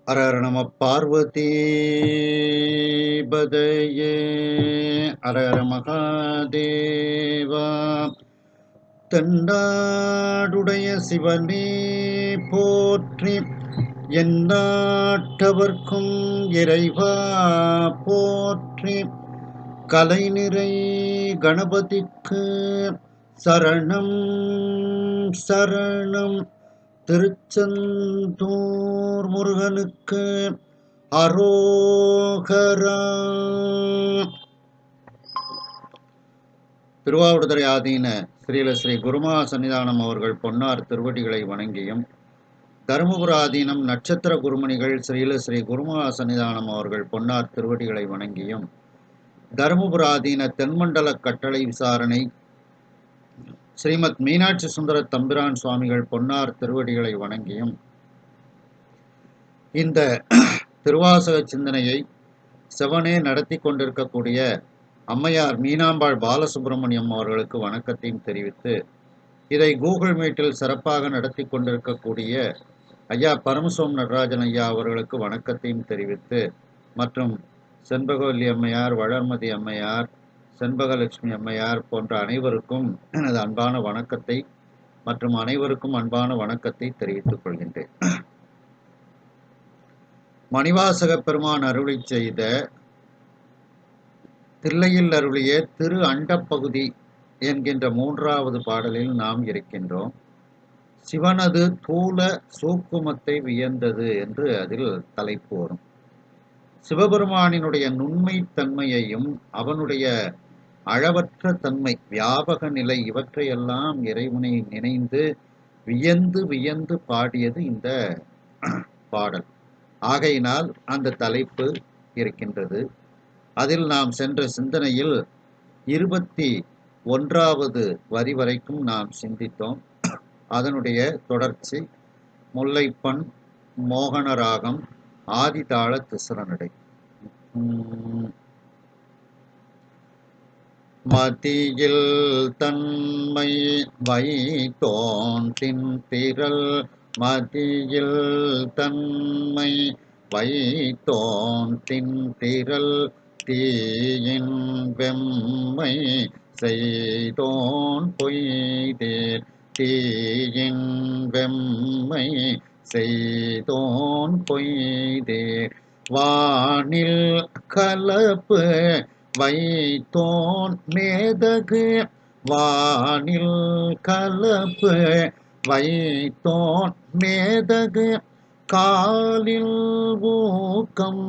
ஹர ஹர நம பார்வதி பதையே ஹர ஹர மகாதேவா. தென்னாடுடைய சிவனே போற்றி, எந்நாட்டவர்க்கும் இறைவா போற்றி. கலைநிறை கணபதிக்கு சரணம் சரணம். திருச்செந்தூர் முருகனுக்கு அரோகரா. திருவாவடுதுறை ஆதீன ஸ்ரீல ஸ்ரீ குருமா சன்னிதானம் அவர்கள் பொன்னார் திருவடிகளை வணங்கியும், தருமபுர ஆதீனம் நட்சத்திர குருமணிகள் ஸ்ரீல ஸ்ரீ குருமா சன்னிதானம் அவர்கள் பொன்னார் திருவடிகளை வணங்கியும், தருமபுர ஆதீன தென்மண்டல கட்டளை விசாரணை ஸ்ரீமத் மீனாட்சி சுந்தர தம்பிரான் சுவாமிகள் பொன்னார் திருவடிகளை வணங்கியும், இந்த திருவாசக சிந்தனையை செவனே நடத்தி கொண்டிருக்கக்கூடிய அம்மையார் மீனாம்பாள் பாலசுப்ரமணியம் அவர்களுக்கு வணக்கத்தையும் தெரிவித்து, இதை கூகுள் மீட்டில் சிறப்பாக நடத்தி கொண்டிருக்கக்கூடிய ஐயா பரமசோம் நடராஜன் ஐயா அவர்களுக்கு வணக்கத்தையும் தெரிவித்து, மற்றும் செண்பகவல்லி அம்மையார், வளர்மதி அம்மையார், செண்பகலட்சுமி அம்மையார் போன்ற அனைவருக்கும் எனது அன்பான வணக்கத்தை மற்றும் அனைவருக்கும் அன்பான வணக்கத்தை தெரிவித்துக் கொள்கின்றேன். மணிவாசக பெருமான் அருளி செய்த தில்லையில் அருளிய திரு அண்டப்பகுதி என்கின்ற 3வது பாடலில் நாம் இருக்கின்றோம். சிவனது தூல சூக்குமத்தை வியந்தது என்று அதில் தலைப்பு வரும். சிவபெருமானினுடைய நுண்மை தன்மையையும் அவனுடைய அளவற்ற தன்மை, வியாபக நிலை, இவற்றையெல்லாம் இறைவனை நினைந்து வியந்து வியந்து பாடியது இந்த பாடல். ஆகையினால் அந்த தலைப்பு இருக்கின்றது. அதில் நாம் சென்ற சிந்தனையில் 21வது வரி வரைக்கும் நாம் சிந்தித்தோம். அதனுடைய தொடர்ச்சி முல்லைப்பண், மோகனராகம், ஆதிதாள திசுரநடை. மதியில் தன்மை வைத்தோன்றின் திரள், மதியில் தன்மை வைத்தோன்றின் திரள், தீயின் வெம்மை செய்தோன் பொய்தேர், தீயின் வெம்மை செய்தோன் பொய்தேர், வானில் கலப்பு வைத்தோன் மேதகு, வானில் கலப்பு வைத்தோன் மேதகு, காலில் ஊக்கம்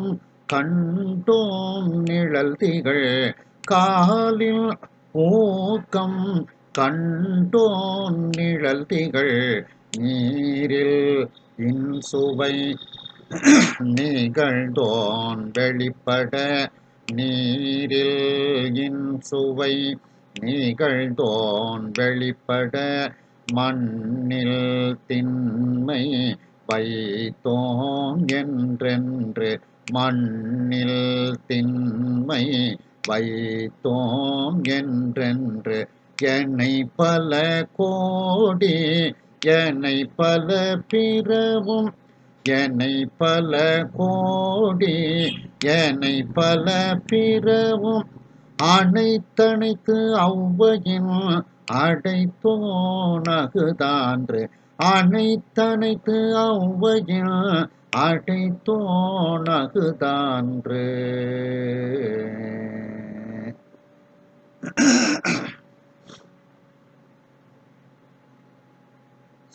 கண்டோம் நிழல் திகழ், காலில் ஊக்கம் கண்டோன் நிழல் திகழ், நீரில் இன்சுவை நிகழ்ந்தோன் வெளிப்பட, நீரில் இன்சுவை நிகழ்ந்தோன் வெளிப்பட, மண்ணில் திண்மை வைத்தோன் என்றென்று, மண்ணில் திண்மை வைத்தோன் என்றென்று, என்னை பல கோடி என்னை பல பிறவும், என்னை பல கோடி என்னை பல பிறவும், அனைத்தனைத்து ஔவையின் அடைத்தோனகுதான்று, அனைத்தனைத்து ஔவையின் அடைத்தோனகுதான்று.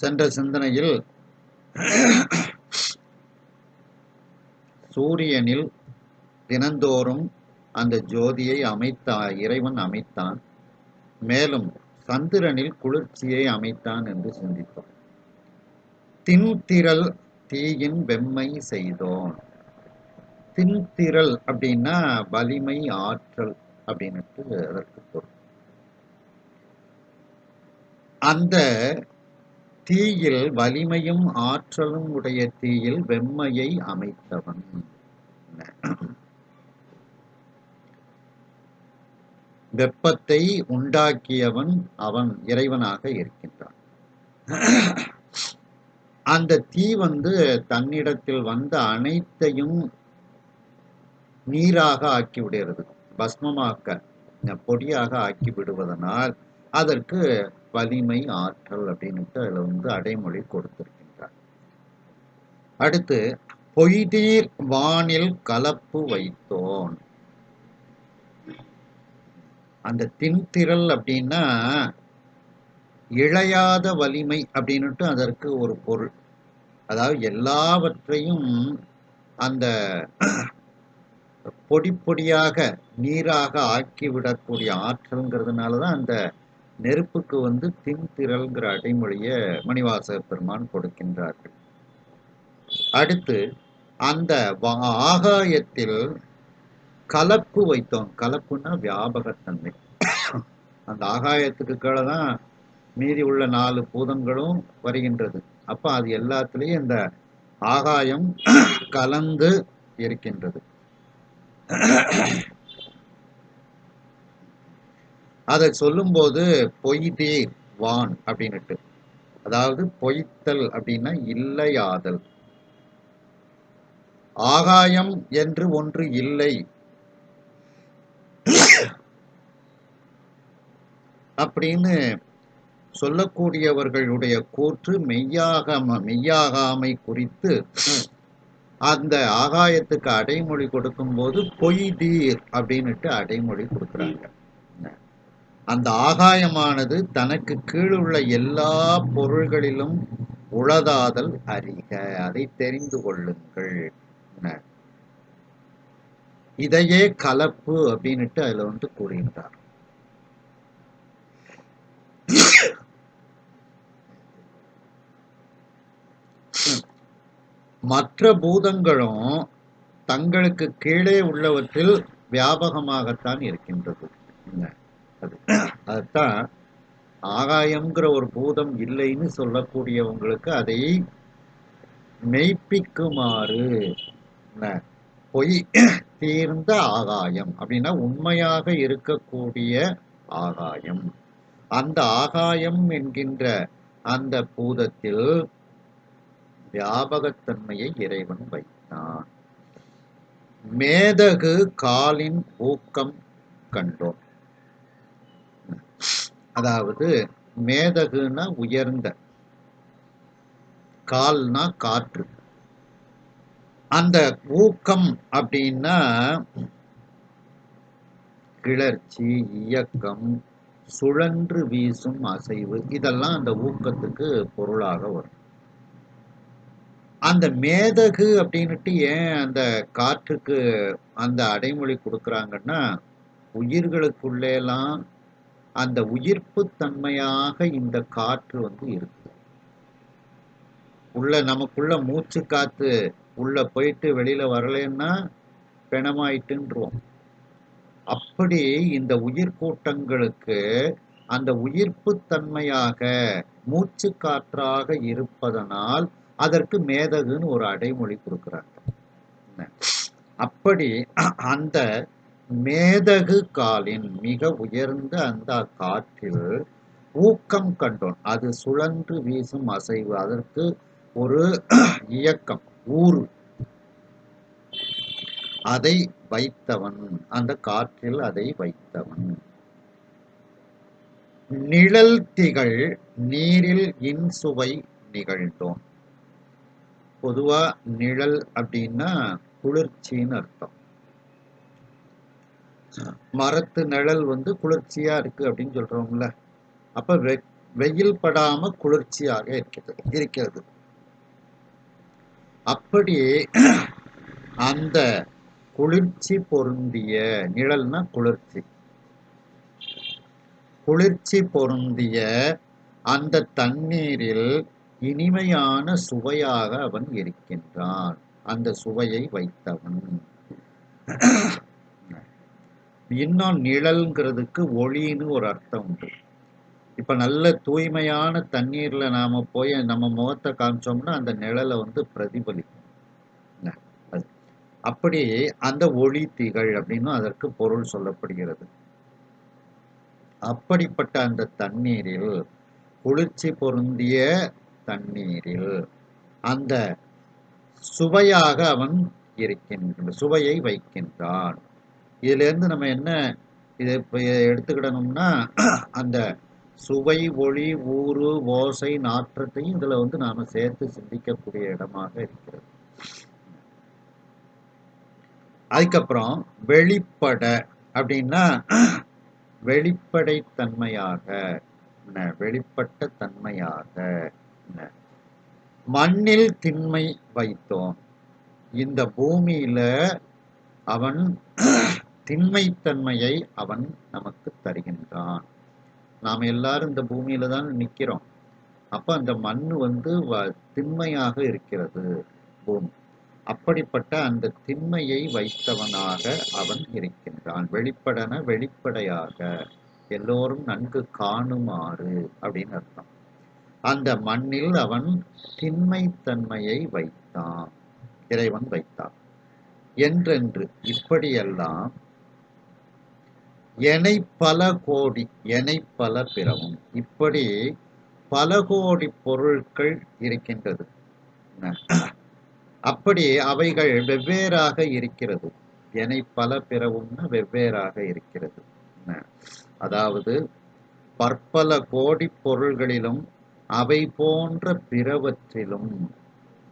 சென்ற சிந்தனையில் சூரியனில் தினந்தோறும் அந்த ஜோதியை இறைவன் அமைத்தான். மேலும் சந்திரனில் குளிர்ச்சியை அமைத்தான் என்று சிந்தித்தோம். தின்திரள் தீயின் வெம்மை செய்தோன். தின்திரள் அப்படின்னா வலிமை, ஆற்றல் அப்படின்னு அதற்கு பொருள். அந்த தீயில் வலிமையும் ஆற்றலும் உடைய தீயில் வெம்மையை அமைத்தவன், வெப்பத்தை உண்டாக்கியவன் அவன் இறைவனாக இருக்கின்றான். அந்த தீ தன்னிடத்தில் வந்த அனைத்தையும் நீராக ஆக்கி விடுகிறது, பஸ்மமாக்க பொடியாக ஆக்கி விடுவதனால் அதற்கு வலிமை ஆற்றல் அப்படின்னுட்டு அதுல அடைமொழி கொடுத்திருக்கின்றார். அடுத்து பொய்தீர் வானில் கலப்பு வைத்தோன். அந்த திண்திரள் அப்படின்னா இழையாத வலிமை அப்படின்னுட்டு அதற்கு ஒரு பொருள். அதாவது எல்லாவற்றையும் அந்த பொடி பொடியாக நீராக ஆக்கிவிடக்கூடிய ஆற்றல்ங்கிறதுனாலதான் அந்த நெருப்புக்கு திண்திரள்ங்கிற அடைமொழிய மணிவாசக பெருமான் கொடுக்கின்றார்கள். அடுத்து அந்த ஆகாயத்தில் கலப்பு வைத்தோம். கலப்புன்னா வியாபகத்தன்மை. அந்த ஆகாயத்துக்கு கீழதான் மீதி உள்ள 4 பூதங்களும் வருகின்றது. அப்ப அது எல்லாத்திலையும் இந்த ஆகாயம் கலந்து இருக்கின்றது. அதை சொல்லும்போது பொய்தீர் வான் அப்படின்னுட்டு, அதாவது பொய்த்தல் அப்படின்னா இல்லையாதல். ஆகாயம் என்று ஒன்று இல்லை அப்படின்னு சொல்லக்கூடியவர்களுடைய கூற்று மெய்யாகாமை குறித்து அந்த ஆகாயத்துக்கு அடைமொழி கொடுக்கும் போது பொய்தீர் அப்படின்னுட்டு அடைமொழி கொடுக்குறாங்க. அந்த ஆகாயமானது தனக்கு கீழுள்ள எல்லா பொருள்களிலும் உளதாதல் அறிக, அதை தெரிந்து கொள்ளுங்கள். இதையே கலப்பு அப்படின்னுட்டு அதுல கூறுகின்றார். மற்ற பூதங்களும் தங்களுக்கு கீழே உள்ளவற்றில் வியாபகமாகத்தான் இருக்கின்றது. அதுதான் ஆகாயம்ங்கிற ஒரு பூதம் இல்லைன்னு சொல்லக்கூடியவங்களுக்கு அதை மெய்ப்பிக்குமாறு பொய் தீர்ந்த ஆகாயம் அப்படின்னா உண்மையாக இருக்கக்கூடிய ஆகாயம். அந்த ஆகாயம் என்கின்ற அந்த பூதத்தில் வியாபகத்தன்மையை இறைவன் வைத்தான். மேதகு காலின் ஊக்கம் கண்டோம். அதாவது மேதகுனா உயர்ந்த, கால்னா காற்று. அந்த ஊக்கம் அப்படின்னா கிளர்ச்சி, இயக்கம், சுழன்று வீசும் அசைவு, இதெல்லாம் அந்த ஊக்கத்துக்கு பொருளாக வரும். அந்த மேதகு அப்படின்னுட்டு ஏன் அந்த காற்றுக்கு அந்த அடைமொழி கொடுக்குறாங்கன்னா, உயிர்களுக்குள்ளேலாம் அந்த உயிர்ப்பு தன்மையாக இந்த காற்று இருக்கு. நமக்குள்ள மூச்சு காத்து உள்ள போயிட்டு வெளியில வரலன்னா பிணமாயிட்டுன்றோம். அப்படி இந்த உயிர்கூட்டங்களுக்கு அந்த உயிர்ப்பு தன்மையாக மூச்சு காற்றாக இருப்பதனால் அதற்கு மேதகுன்னு ஒரு அடைமொழி கொடுக்கிறாங்க. அப்படி அந்த மேதகு காலின் மிக உயர்ந்த அந்த காற்றில் ஊக்கம் கண்டோன். அது சுழன்று வீசும் அசைவு, அதற்கு ஒரு இயக்கம், ஊறு, அதை வைத்தவன், அந்த காற்றில் அதை வைத்தவன். நிழல் திகழ் நீரில் இன்சுவை நிகழ்ந்தோன். பொதுவா நிழல் அப்படின்னா குளிர்ச்சின்னு அர்த்தம். மரத்து நிழல் குளிர்ச்சியா இருக்கு அப்படின்னு சொல்றோம்ல. அப்ப வெயில் படாம குளிர்ச்சியாக இருக்கிறது. அப்படி அந்த குளிர்ச்சி பொருந்திய நிழல்னா குளிர்ச்சி, குளிர்ச்சி பொருந்திய அந்த தண்ணீரில் இனிமையான சுவையாக அவன் இருக்கின்றான். அந்த சுவையை வைத்தவன். இன்னும் நிழல்ங்கிறதுக்கு ஒளின்னு ஒரு அர்த்தம் உண்டு. இப்ப நல்ல தூய்மையான தண்ணீர்ல நாம போய் நம்ம முகத்தை காமிச்சோம்னா அந்த நிழலை பிரதிபலிக்கும். அப்படி அந்த ஒளி திகழ் அப்படின்னு அதற்கு பொருள் சொல்லப்படுகிறது. அப்படிப்பட்ட அந்த தண்ணீரில், குளிர்ச்சி பொருந்திய தண்ணீரில் அந்த சுவையாக அவன் சுவையை வைக்கின்றான். இதுல இருந்து நம்ம என்ன இதை இப்ப எடுத்துக்கிடணும்னா, அந்த சுவை, ஒளி, ஊறு, ஓசை, நாற்றத்தையும் இதுல நாம சேர்த்து சிந்திக்கக்கூடிய இடமாக இருக்கிறது. அதுக்கப்புறம் வெளிப்பட அப்படின்னா வெளிப்படை தன்மையாக, வெளிப்பட்ட தன்மையாக, மண்ணில் திண்மை வைத்தோன். இந்த பூமியில அவன் திண்மைத்தன்மையை அவன் நமக்கு தருகின்றான். நாம எல்லாரும் இந்த பூமியில தான் நிக்கிறோம். அப்ப அந்த மண்ணு திண்மையாக இருக்கிறது பூமி. அப்படிப்பட்ட அந்த திண்மையை வைத்தவனாக அவன் இருக்கின்றான். வெளிப்படன வெளிப்படையாக, எல்லோரும் நன்கு காணுமாறு அப்படின்னு அர்த்தம். அந்த மண்ணில் அவன் திண்மைத்தன்மையை வைத்தான், இறைவன் வைத்தான். என்றென்று இப்படியெல்லாம் எனை பல கோடி, எனை பல பிறவும், இப்படி பல கோடி பொருட்கள் இருக்கின்றது. அப்படி அவைகள் வெவ்வேறாக இருக்கிறது. எனை பல பிறவும்னா வெவ்வேறாக இருக்கிறது. அதாவது பற்பல கோடி பொருள்களிலும் அவை போன்ற பிறவற்றிலும்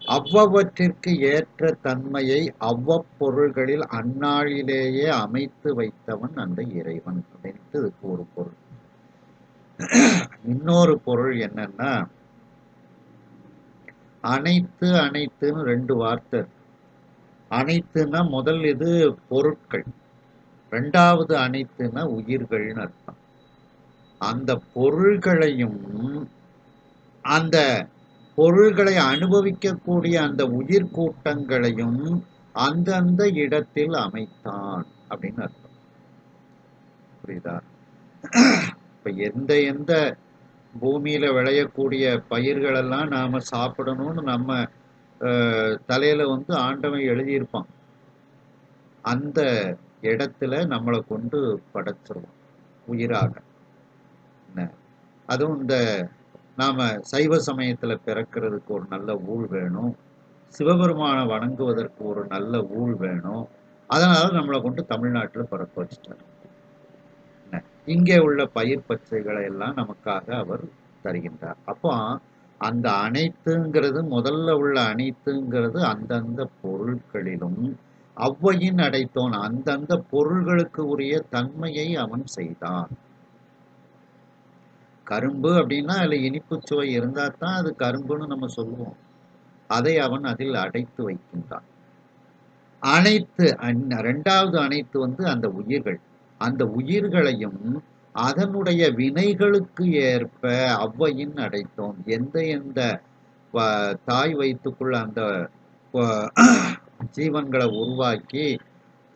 அவ்வவற்றிற்கு ஏற்ற தன்மையை அவ்வப்பொருள்களில் அந்நாளிலேயே அமைத்து வைத்தவன் அந்த இறைவன் அப்படின்ட்டு இதுக்கு ஒரு பொருள். இன்னொரு பொருள் என்னன்னா, அனைத்து அனைத்துன்னு ரெண்டு வார்த்தை. அனைத்துன்னா முதல் இது பொருட்கள், ரெண்டாவது அனைத்துன்னா உயிர்கள்னு அர்த்தம். அந்த பொருள்களையும் அந்த பொருள்களை அனுபவிக்கக்கூடிய அந்த உயிர் கூட்டங்களையும் அந்தந்த இடத்தில் அமைத்தான் அப்படின்னு அர்த்தம். புரியுதா? இப்ப எந்த எந்த பூமியில விளையக்கூடிய பயிர்கள் எல்லாம் நாம சாப்பிடணும்னு நம்ம தலையில ஆண்டவன் எழுதியிருப்பான். அந்த இடத்துல நம்மளை கொண்டு படைச்சிருவோம் உயிராக. அதுவும் இந்த நாம சைவ சமயத்துல பிறக்கிறதுக்கு ஒரு நல்ல ஊழ் வேணும், சிவபெருமானை வணங்குவதற்கு ஒரு நல்ல ஊழ் வேணும். அதனால நம்மளை கொண்டு தமிழ்நாட்டில் பிறக்க வச்சுட்டார். இங்கே உள்ள பயிர் பச்சைகளை எல்லாம் நமக்காக அவர் தருகின்றார். அப்போ அந்த அனைத்துங்கிறது, முதல்ல உள்ள அனைத்துங்கிறது அந்தந்த பொருட்களிலும் அவ்வையின் அடைத்தோன், அந்தந்த பொருள்களுக்கு உரிய தன்மையை அவன் செய்தான். கரும்பு அப்படின்னா அதுல இனிப்பு சுவை இருந்தா தான் அது கரும்புன்னு நம்ம சொல்லுவோம். அதை அவன் அதில் அடைத்து வைக்கின்றான். அனைத்து இரண்டாவது அனைத்து அந்த உயிர்கள். அந்த உயிர்களையும் அதனுடைய வினைகளுக்கு ஏற்ப அவ்வையின் அடைத்தோம். எந்த எந்த தாய் வயிற்றுக்குள்ள அந்த ஜீவன்களை உருவாக்கி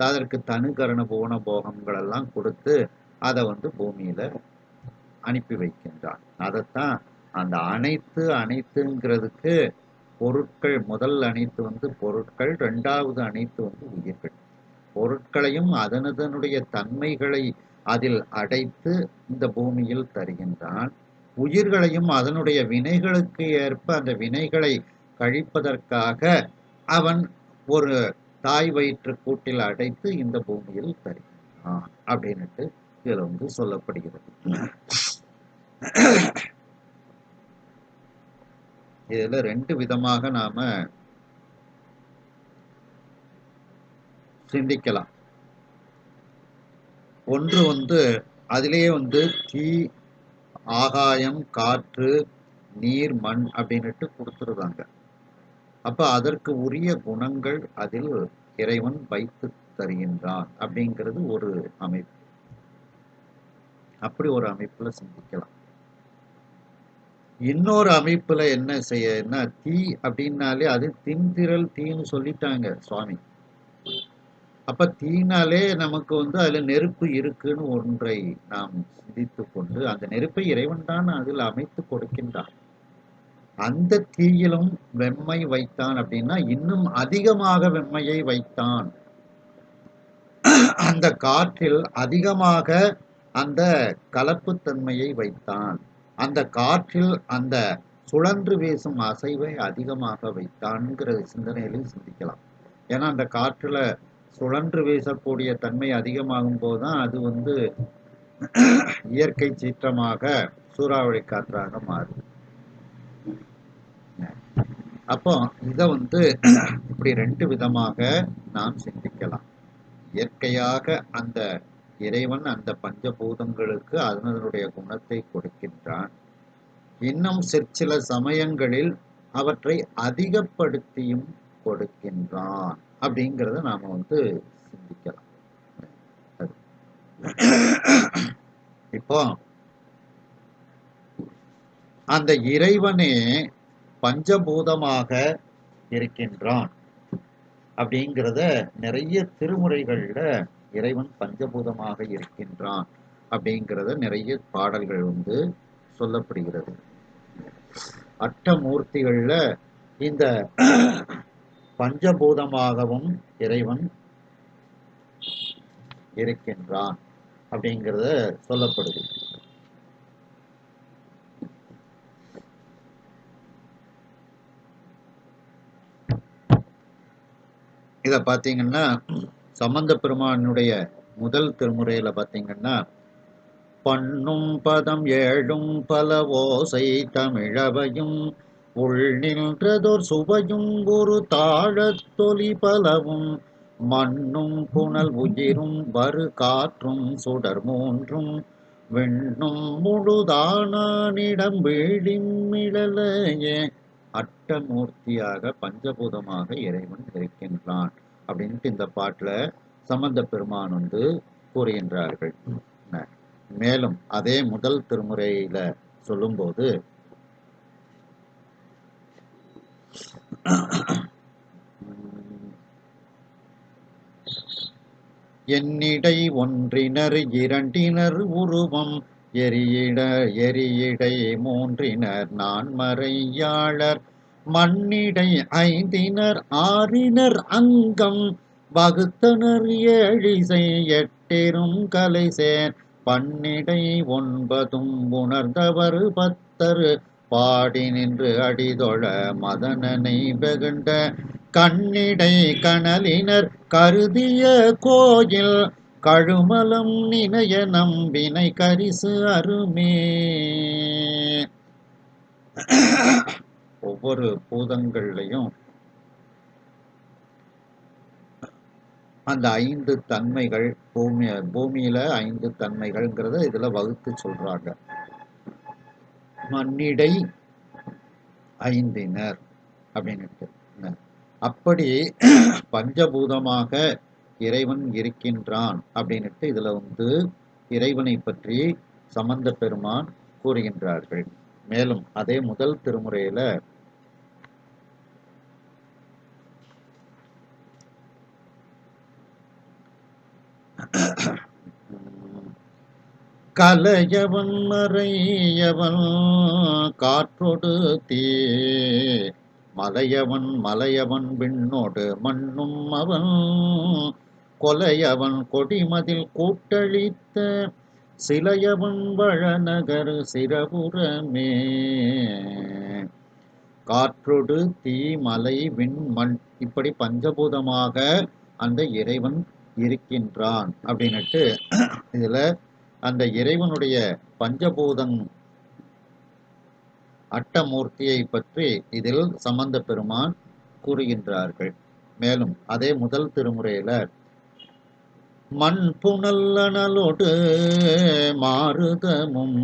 அதற்கு தனுகரண போன போகங்கள் எல்லாம் கொடுத்து அதை பூமியில அனுப்பி வைக்கின்றான். அதைத்தான் அந்த அனைத்துங்கிறதுக்கு பொருட்கள், முதல் அனைத்து பொருட்கள், இரண்டாவது அனைத்து உயிர்கள். பொருட்களையும் அதனுடைய தன்மைகளை அதில் அடைத்து இந்த பூமியில் தருகின்றான். உயிர்களையும் அதனுடைய வினைகளுக்கு ஏற்ப அந்த வினைகளை கழிப்பதற்காக அவன் ஒரு தாய் வயிற்று கூட்டில் அடைத்து இந்த பூமியில் தருகின்றான் அப்படின்னுட்டு இதுல சொல்லப்படுகிறது. இதுல ரெண்டு விதமாக நாம சிந்திக்கலாம். ஒன்று அதிலேயே தீ, ஆகாயம், காற்று, நீர், மண் அப்படின்னுட்டு கொடுத்துருந்தாங்க. அப்ப அதற்கு உரிய குணங்கள் அதில் இறைவன் வைத்து தருகின்றான் அப்படிங்கிறது ஒரு அமைப்பு. அப்படி ஒரு அமைப்புல சிந்திக்கலாம். இன்னொரு அமைப்புல என்ன தீ அப்படின்னாலே அது தின்திரள் தீன்னு சொல்லிட்டாங்க சுவாமி. அப்ப தீனாலே நமக்கு அதுல நெருப்பு இருக்குன்னு ஒன்றை நாம் சிந்தித்து கொண்டு அந்த நெருப்பை இறைவன் தான் அதில் அமைத்து கொடுக்கின்றான். அந்த தீயிலும் வெம்மை வைத்தான் அப்படின்னா இன்னும் அதிகமாக வெம்மையை வைத்தான். அந்த காற்றில் அதிகமாக அந்த கலப்புத்தன்மையை வைத்தான். அந்த காற்றில் அந்த சுழன்று வீசும் அசைவை அதிகமாக வைத்தான்ங்கிற சிந்தனையிலையும் சிந்திக்கலாம். ஏன்னா அந்த காற்றுல சுழன்று வீசக்கூடிய தன்மை அதிகமாகும் போதுதான் அது இயற்கை சீற்றமாக சூறாவளி காற்றாக மாறுது. அப்போ இத இப்படி 2 விதமாக நாம் சிந்திக்கலாம். இயற்கையாக அந்த இறைவன் அந்த பஞ்சபூதங்களுக்கு அதனுடைய குணத்தை கொடுக்கின்றான். இன்னும் சிற்சில சமயங்களில் அவற்றை அதிகப்படுத்தியும் கொடுக்கின்றான் அப்படிங்கிறத நாம சிந்திக்கலாம். இப்போ அந்த இறைவனே பஞ்சபூதமாக இருக்கின்றான் அப்படிங்கிறத நிறைய திருமுறைகள்ல இறைவன் பஞ்சபூதமாக இருக்கின்றான் அப்படிங்கிறத நிறைய பாடல்கள் சொல்லப்படுகிறது. அஷ்டமூர்த்திகள்ல இந்த பஞ்சபூதமாகவும் இறைவன் இருக்கின்றான் அப்படிங்கிறத சொல்லப்படுது. இத பாத்தீங்கன்னா சம்பந்த பெருமானுடைய முதல் திருமுறையில பாத்தீங்கன்னா, பண்ணும் பதம் 7ம் பல ஓசை தமிழவையும் உள் நின்றதோர் சுவையும் ஒரு தாழத் தொலி பலவும் மண்ணும் புனல் உயிரும் வரு காற்றும் சுடர் 3ம் விண்ணும் முழுதானிடம் வீழிமிழலையே. அட்டமூர்த்தியாக பஞ்சபூதமாக இறைவன் இருக்கின்றான் அப்படின்ட்டு இந்த பாட்டுல சம்பந்த பெருமான் கூறுகின்றார்கள். மேலும் அதே முதல் திருமுறையில சொல்லும்போது, என்னிடை ஒன்றினர் இரண்டினர் உருவம் எரியடை மூன்றினர் நான்மறையாளர் மண்ணிடை 5னர் 6னர் அங்கம் வகுத்தனர் 7இசை 8ரும் கலை சேர் பன்னிடை 9ம் உணர்ந்தவர் 10 பாடி நின்று அடிதொழ மதனனை வெகுண்ட கண்ணிடை கனலினர் கருதிய கோயில் கழுமலம் நினைய நம்பினை கரிசு அருமே. ஒவ்வொரு பூதங்கள்லையும் அந்த 5 தன்மைகள் பூமியில 5 தன்மைகள்ங்கிறத இதுல வகுத்து சொல்றாங்க. மண்ணிடை 5னர் அப்படின்னுட்டு. அப்படி பஞ்சபூதமாக இறைவன் இருக்கின்றான் அப்படின்னுட்டு இதுல இறைவனை பற்றி சம்பந்த பெருமான் கூறுகின்றார்கள். மேலும் அதே முதல் திருமுறையில கலையவன் மறையவன் காற்றொடு தீ மலையவன் விண்ணோடு மண்ணும் அவன் கொலையவன் கொடிமதில் கூட்டளித்த சிலையவன் வளநகர் சிறபுறமே. காற்றொடு தீ மலை விண் மண் இப்படி பஞ்சபூதமாக அந்த இறைவன் இருக்கின்றான் அப்படின்னுட்டு இதுல அந்த இறைவனுடைய பஞ்சபூதம் அட்டமூர்த்தியை பற்றி இதில் சம்பந்த பெருமான் கூறுகின்றார்கள். மேலும் அதே முதல் திருமுறையில மண் புனல் அனலோடு மாருதமும்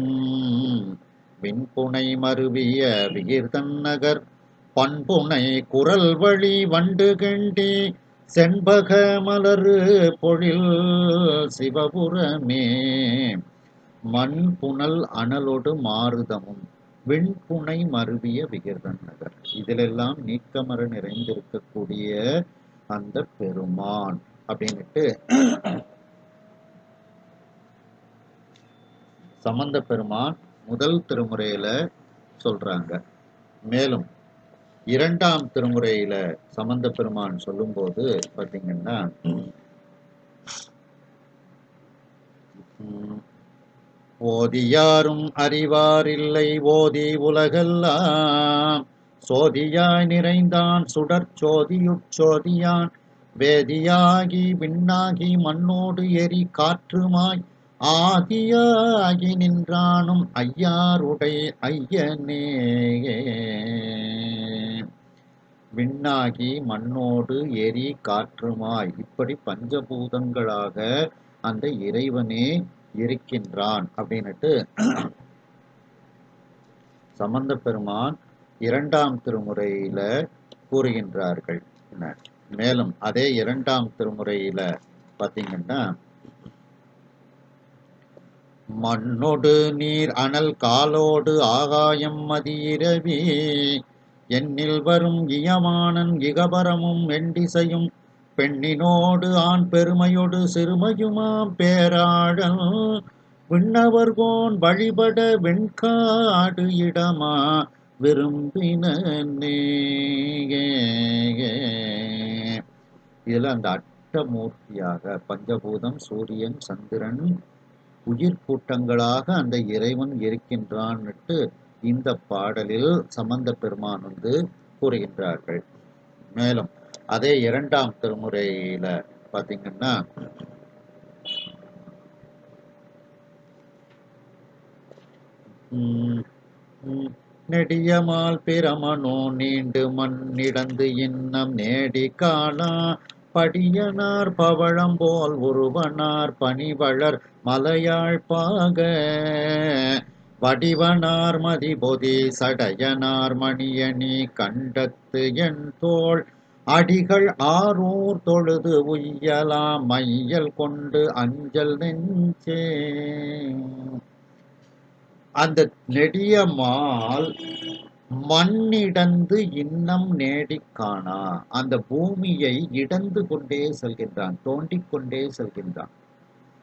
விண்புனை மருவிய விகிர்தன் நகர் பண்புனை குரல் வழி வண்டு கண்டி செண்பக மலரு பொழில் சிவபுரமே. மண் புனல் அனலோடு மாருதமும் விண்புனை மருவிய விகிர்தன் நகர் இதிலெல்லாம் நீக்கமர நிறைந்திருக்கக்கூடிய அந்த பெருமான் அப்படின்னுட்டு சம்பந்த பெருமான் முதல் திருமுறையில சொல்றாங்க. மேலும் 2ஆம் திருமுறையில சம்பந்த பெருமான் சொல்லும்போது பாத்தீங்கன்னா ஓதியாரும் அறிவாரில்லை ஓதி உலகெல்லாம் சோதியாய் நிறைந்தான் சுடற்சோதியுட்சோதியான் வேதியாகி விண்ணாகி மண்ணோடு எரி காற்றுமாய் ஆதியாகி நின்றானும் ஐயாருடை ஐயனே. விண்ணாகி மண்ணோடு எரி காற்றுமாய் இப்படி பஞ்சபூதங்களாக அந்த இறைவனே இருக்கின்றான் அப்படின்னுட்டு சம்பந்த பெருமான் 2ஆம் திருமுறையில கூறுகின்றார்கள். மேலும் அதே 2ஆம் திருமுறையில பார்த்தீங்கன்னா, மண்ணோடு நீர் அனல் காலோடு ஆகாயம் மதியிரவி எண்ணில் வரும் இயமானன் இகபரமும் எண்டிசையும் பெண்ணினோடு ஆண் பெருமையோடு சிறுமையுமாம் பேராழல் விண்ணவர்கோன் வழிபட வெண்காடு இடமா விரும்பினே. இதுல அந்த அட்டமூர்த்தியாக பஞ்சபூதம் சூரியன் சந்திரன் உயிர் கூட்டங்களாக அந்த இறைவன் இருக்கின்றான்னுட்டு இந்த பாடலில் சம்பந்த பெருமான் கூறுகின்றார்கள். மேலும் அதே 2ஆம் திருமுறையில பாத்தீங்கன்னா, நெடியமால் பிரமனோ நீண்டு மண்ணிடந்து இன்னம் நேடி காணா படியனார் பவழம் போல் உருவனார் பனிவளர் மலையாழ்பாக வடிவனார் மதிபொதி சடையனார் மணியணி கண்டத்து என் தோள் அடிகள் ஆரூர் தொழுது உய்யலாம் மையல் கொண்டு அஞ்சல் நெஞ்சே. அந்த நெடியமால் மண்ணிடந்து இன்னம் நேடி காணா, அந்த பூமியை இடந்து கொண்டே செல்கின்றான், தோண்டிக் கொண்டே செல்கின்றான்.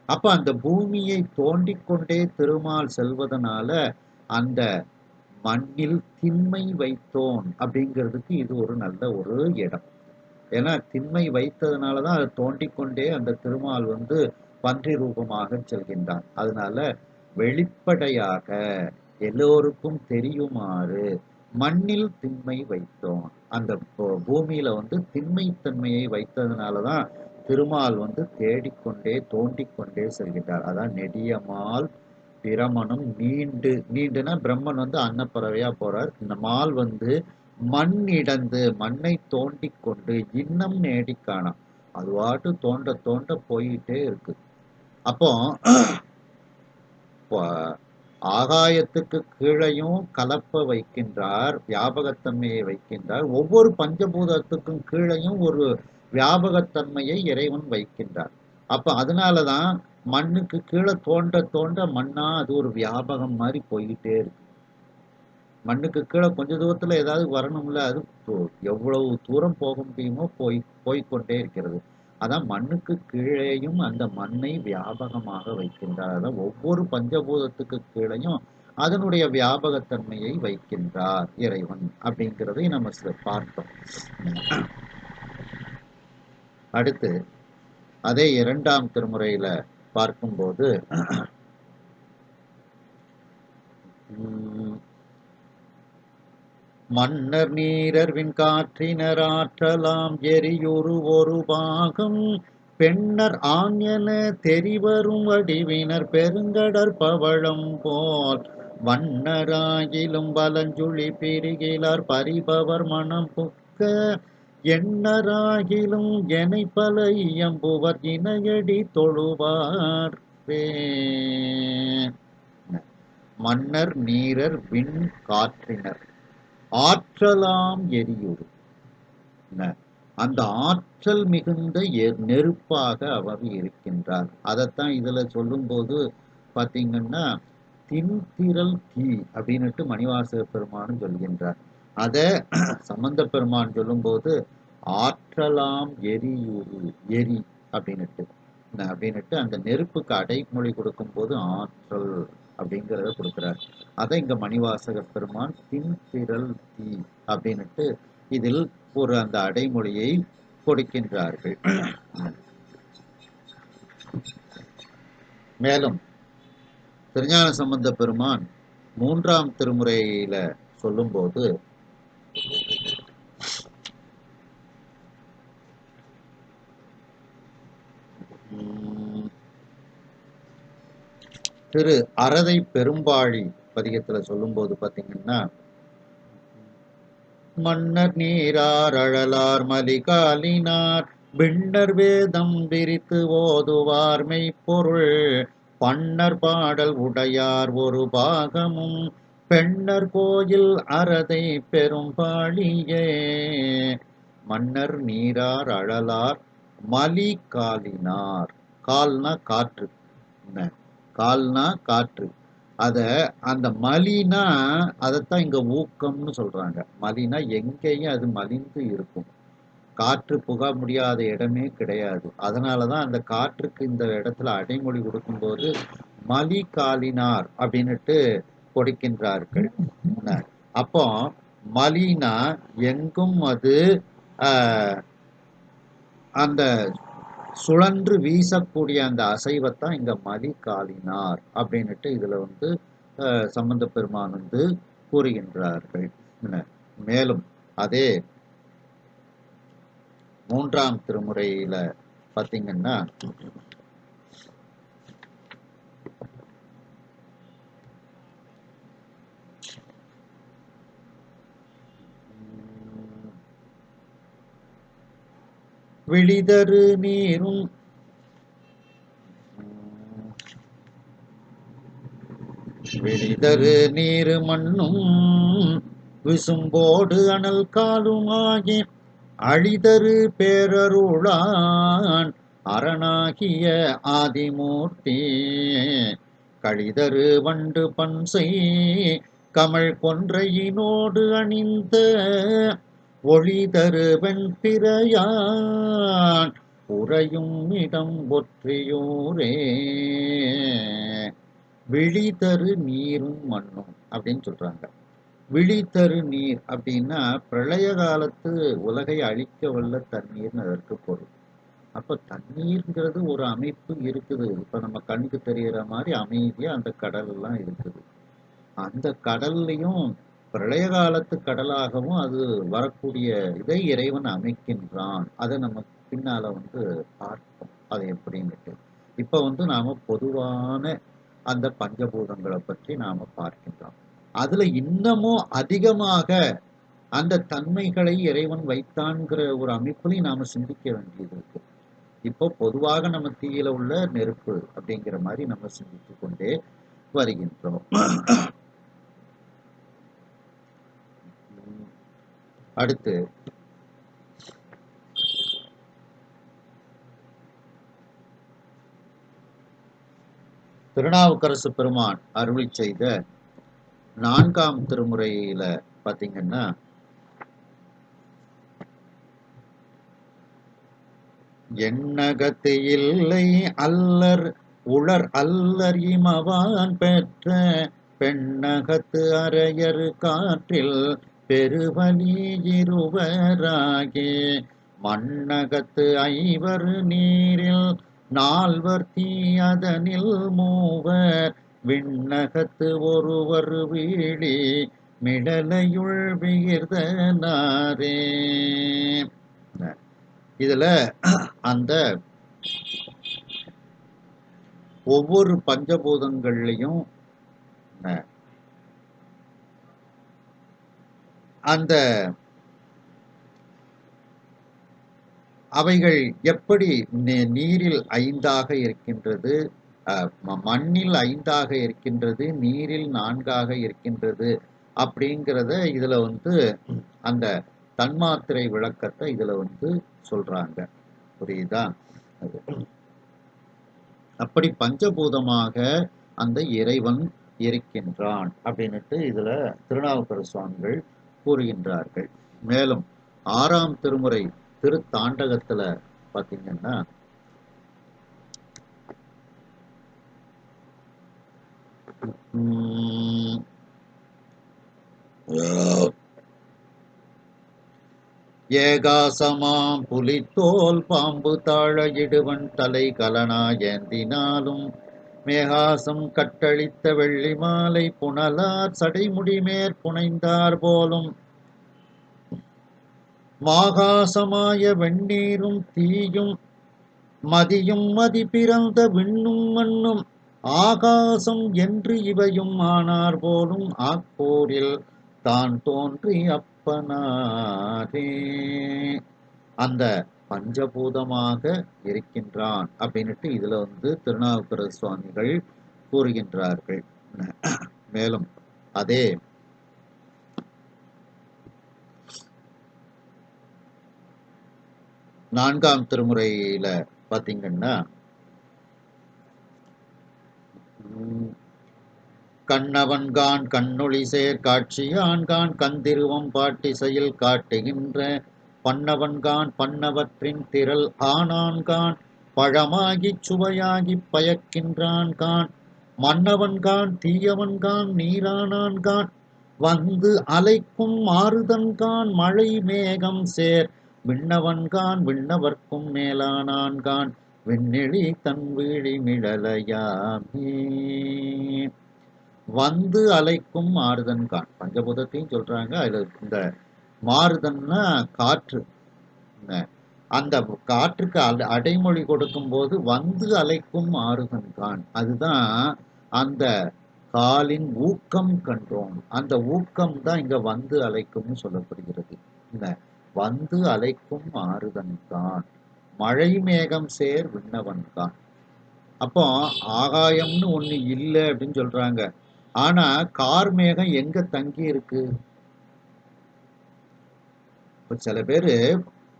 அப்ப அந்த பூமியை தோண்டிக் கொண்டே திருமால் செல்வதனால அந்த மண்ணில் திண்மை வைத்தோன் அப்படிங்கிறதுக்கு இது ஒரு நல்ல ஒரு இடம். ஏன்னா திண்மை வைத்ததுனாலதான் அதை தோண்டிக்கொண்டே அந்த திருமால் பன்றி ரூபமாக செல்கின்றான். அதனால வெளிப்படையாக எல்லோருக்கும் தெரியுமாறு மண்ணில் திண்மை வைத்தோம். அந்த பூமியில திண்மைத்தன்மையை வைத்ததுனாலதான் திருமால் தேடிக்கொண்டே தோண்டிக்கொண்டே செல்கின்றார். அதான் நெடியமால் பிரமனும் நீண்டுனா பிரம்மன் அன்னப்பறவையா போறார். இந்த மால் மண் இடந்து மண்ணை தோண்டி கொண்டு இன்னம் நேடி காணாம், அதுவாட்டு தோண்ட தோண்ட போயிட்டே இருக்கு. அப்போ ஆகாயத்துக்கு கீழையும் கலப்ப வைக்கின்றார், வியாபகத்தன்மையை வைக்கின்றார். ஒவ்வொரு பஞ்சபூதத்துக்கும் கீழையும் ஒரு வியாபகத்தன்மையை இறைவன் வைக்கின்றார். அப்ப அதனாலதான் மண்ணுக்கு கீழே தோண்ட தோண்ட மண்ணா அது ஒரு வியாபகம் மாதிரி போய்கிட்டே இருக்கு. மண்ணுக்கு கீழே கொஞ்ச தூரத்துல ஏதாவது வரணும்ல, அது எவ்வளவு தூரம் போக முடியுமோ போய்கொண்டே இருக்கிறது. அதான் மண்ணுக்கு கீழேயும் அந்த மண்ணை வியாபகமாக வைக்கின்றார். அதான் ஒவ்வொரு பஞ்சபூதத்துக்கு கீழையும் அதனுடைய வியாபகத்தன்மையை வைக்கின்றார் இறைவன் அப்படிங்கிறதை நம்ம பார்த்தோம். அடுத்து அதே 2ஆம் திருமுறையில பார்க்கும்போது மன்னர் நீரர்வின் காற்றினர் ஆற்றலாம் எரியுரு ஒரு பாகம் பெண்ணர் ஆண் என தெரிவரும் வடிவினர் பெருங்கடற் பவழம் போல் வண்ணராகிலும் வலஞ்சுழி பிரிகிலார் பறிபவர் மனம் புக்க எண்ணராகிலும் எனை பல இயம்புவர் இணையடி தொழுவார். மன்னர் நீரர் விண் காற்றினர் ஆற்றலாம் எரியுரு, அந்த ஆற்றல் மிகுந்த நெருப்பாக அவர் இருக்கின்றார். அதைத்தான் இதுல சொல்லும் போது பாத்தீங்கன்னா தின்திரள் தீ அப்படின்னுட்டு மணிவாசக பெருமானும் சொல்கின்றார். அத சம்பந்த பெருமான் சொல்லும் போது ஆற்றலாம் எரியுரு எரி அப்படின்னுட்டு அந்த நெருப்புக்கு அடைமொழி கொடுக்கும் போது ஆற்றல் அப்படிங்கிறத கொடுக்கிறார். அதை இங்க மணிவாசக பெருமான் தின்திரள் தீ அப்படின்னுட்டு இதில் ஒரு அந்த அடைமொழியை கொடுக்கின்றார்கள். மேலும் திருஞான சம்பந்த பெருமான் 3ஆம் திருமுறையில சொல்லும்போது திரு அறதை பெரும்பாழி பதிகத்துல சொல்லும்போது பாத்தீங்கன்னா, மன்னர் நீரார் அழலார் மலிகாலினார் பின்னர் வேதம் விரித்து ஓதுவார் மெய்ப்பொருள் பன்னர் பாடல் உடையார் ஒரு பாகமும் பெண்ணர் கோயில் அறதை பெரும்பாழியே. மன்னர் நீரார் அழலார் மலிகாலினார், கால்னா காற்று, கால்னா காற்று. அந்த மலினா அதைத்தான் இங்க ஊக்கம்னு சொல்றாங்க. மலினா எங்கேயும் அது மலிந்து இருக்கும், காற்று புக முடியாத இடமே கிடையாது. அதனாலதான் அந்த காற்றுக்கு இந்த இடத்துல அடைமொழி கொடுக்கும்போது மலி காலினார் அப்படின்னுட்டு கொடுக்கின்றார்கள். அப்போ மலினா எங்கும் அது அந்த சுழன்று வீசக்கூடிய அந்த அசைவத்தான் இங்க மலி காலினார் அப்படின்னுட்டு இதுல சம்பந்த பெருமான் கூறுகின்றார்கள். மேலும் அதே 3ஆம் திருமுறையில பாத்தீங்கன்னா, விழிதரு நீரும் விழிதரு நீரு மண்ணும் விசும்போடு அனல் காலுமாகி அழிதரு பேரருளான் அரணாகிய ஆதிமூர்த்தி கழிதரு வண்டு பன்சை கமல் கொன்றையினோடு அணிந்த ஒளிதரு வெண்பிறையான் உறையும் இடம் ஒற்றியூரே. விழிதரு நீரும் மண்ணும் அப்படின்னு சொல்றாங்க. விழிதரு நீர் அப்படின்னா பிரளய காலத்து உலகை அழிக்க வல்ல தண்ணீர்னு அதற்கு பொருள். அப்ப தண்ணீர்ங்கிறது ஒரு அமைப்பு இருக்குது. இப்ப நம்ம கண்ணுக்கு தெரியற மாதிரி அமைதியா அந்த கடல் எல்லாம் இருக்குது. அந்த கடல்லையும் பிரளய காலத்து கடலாகவும் அது வரக்கூடிய இதை இறைவன் அமைக்கின்றான். அதை நம்ம பின்னால பார்ப்போம் அது எப்படின்னுட்டு. இப்ப நாம பொதுவான அந்த பஞ்சபூதங்களை பற்றி நாம பார்க்கின்றோம். அதுல இன்னமும் அதிகமாக அந்த தன்மைகளை இறைவன் வைத்தான்கிற ஒரு அமைப்புலையும் நாம சிந்திக்க வேண்டியது இருக்கு. இப்போ பொதுவாக நம்ம தீயில உள்ள நெருப்பு அப்படிங்கிற மாதிரி நம்ம சிந்தித்து கொண்டே வருகின்றோம். அடுத்து திருநாவுக்கரசு பெருமான் அருளி செய்த 4ஆம் திருமுறையில பாத்தீங்கன்னா, எண்ணகத்து இல்லை அல்லர் உளர் அல்லர் இமவான் பெற்ற பெண்ணகத்து அரையறு காற்றில் பெருவலி இருவராகே மண்ணகத்து ஐவர் நீரில் 4வர் தீயதனில் 3வர் விண்ணகத்து ஒருவர் வீழி மிடலையுள் விகிர்தனாரே. இதுல அந்த ஒவ்வொரு பஞ்சபூதங்கள்லையும் அந்த அவைகள் எப்படி நீரில் 5ஆக இருக்கின்றது, மண்ணில் 5ஆக இருக்கின்றது, நீரில் 4ஆக இருக்கின்றது அப்படிங்கிறத இதுல அந்த தன்மாத்திரை விளக்கத்தை இதுல சொல்றாங்க. புரியுதா? அப்படி பஞ்சபூதமாக அந்த இறைவன் இருக்கின்றான் அப்படின்னுட்டு இதுல திருநாவுக்கரசு சுவாமிகள் கூறுகின்றார்கள். மேலும் 6ஆம் திருமுறை திருத்தாண்டகத்துல பாத்தீங்கன்னா, ஏகாசமாம் புலித்தோல் பாம்பு தாழ இடுவன் தலை கலனா ஏந்தினாலும் மேகாசம் கட்டளித்த வெள்ளி மாலை புனலார் சடைமுடி மேற்புனைந்தார் போலும் மாகாசமாய வெண்ணீரும் தீயும் மதியும் மதி பிறந்த விண்ணும் மண்ணும் ஆகாசம் என்று இவையும் ஆனார் போலும் ஆக்கோரில் தான் தோன்றி அப்பனாரே. அந்த பஞ்சபூதமாக இருக்கின்றான் அப்படின்னுட்டு இதுல திருநாவுக்கரசு சுவாமிகள் கூறுகின்றார்கள். மேலும் அதே நான்காம் திருமுறையில பாத்தீங்கன்னா கண்ணவன்கான் கண்ணொளி சேர் காட்சியான்கான் கந்திருவம் பாட்டிசையில் காட்டுகின்ற பன்னவன்கான் பன்னவற்றின் திரள் ஆனான்கான் பழமாகிச் சுவையாகிப் பயக்கின்றான்கான் மன்னவன்கான் தீயவன்கான் நீரானான்கான் வந்து அலைக்கும் மாறுதன்கான் மழை மேகம் சேர் விண்ணவன்கான் விண்ணவர்க்கும் மேலானான்கான் விண்ணெளி தன் வீழி மிழலையாமே. வந்து அலைக்கும் மாறுதன்கான் பஞ்சபூதத்தையும் சொல்றாங்க. அதுல இந்த மாறுதன்னா காற்று. அந்த காற்றுக்கு அடைமொழி கொடுக்கும் போது வந்து அலைக்கும் மாறுதன்கான், அதுதான் அந்த காலின் ஊக்கம் கண்டோம். அந்த ஊக்கம் தான் இங்க வந்து அலைக்கும்னு சொல்லப்படுகிறது. இந்த வந்து அலைக்கும் மாறுதன்கான் மழை மேகம் சேர் விண்ணவன்கான். அப்போ ஆகாயம்னு ஒண்ணு இல்லை அப்படின்னு சொல்றாங்க. ஆனா கார் மேகம் எங்க தங்கி இருக்கு? இப்ப சில பேரு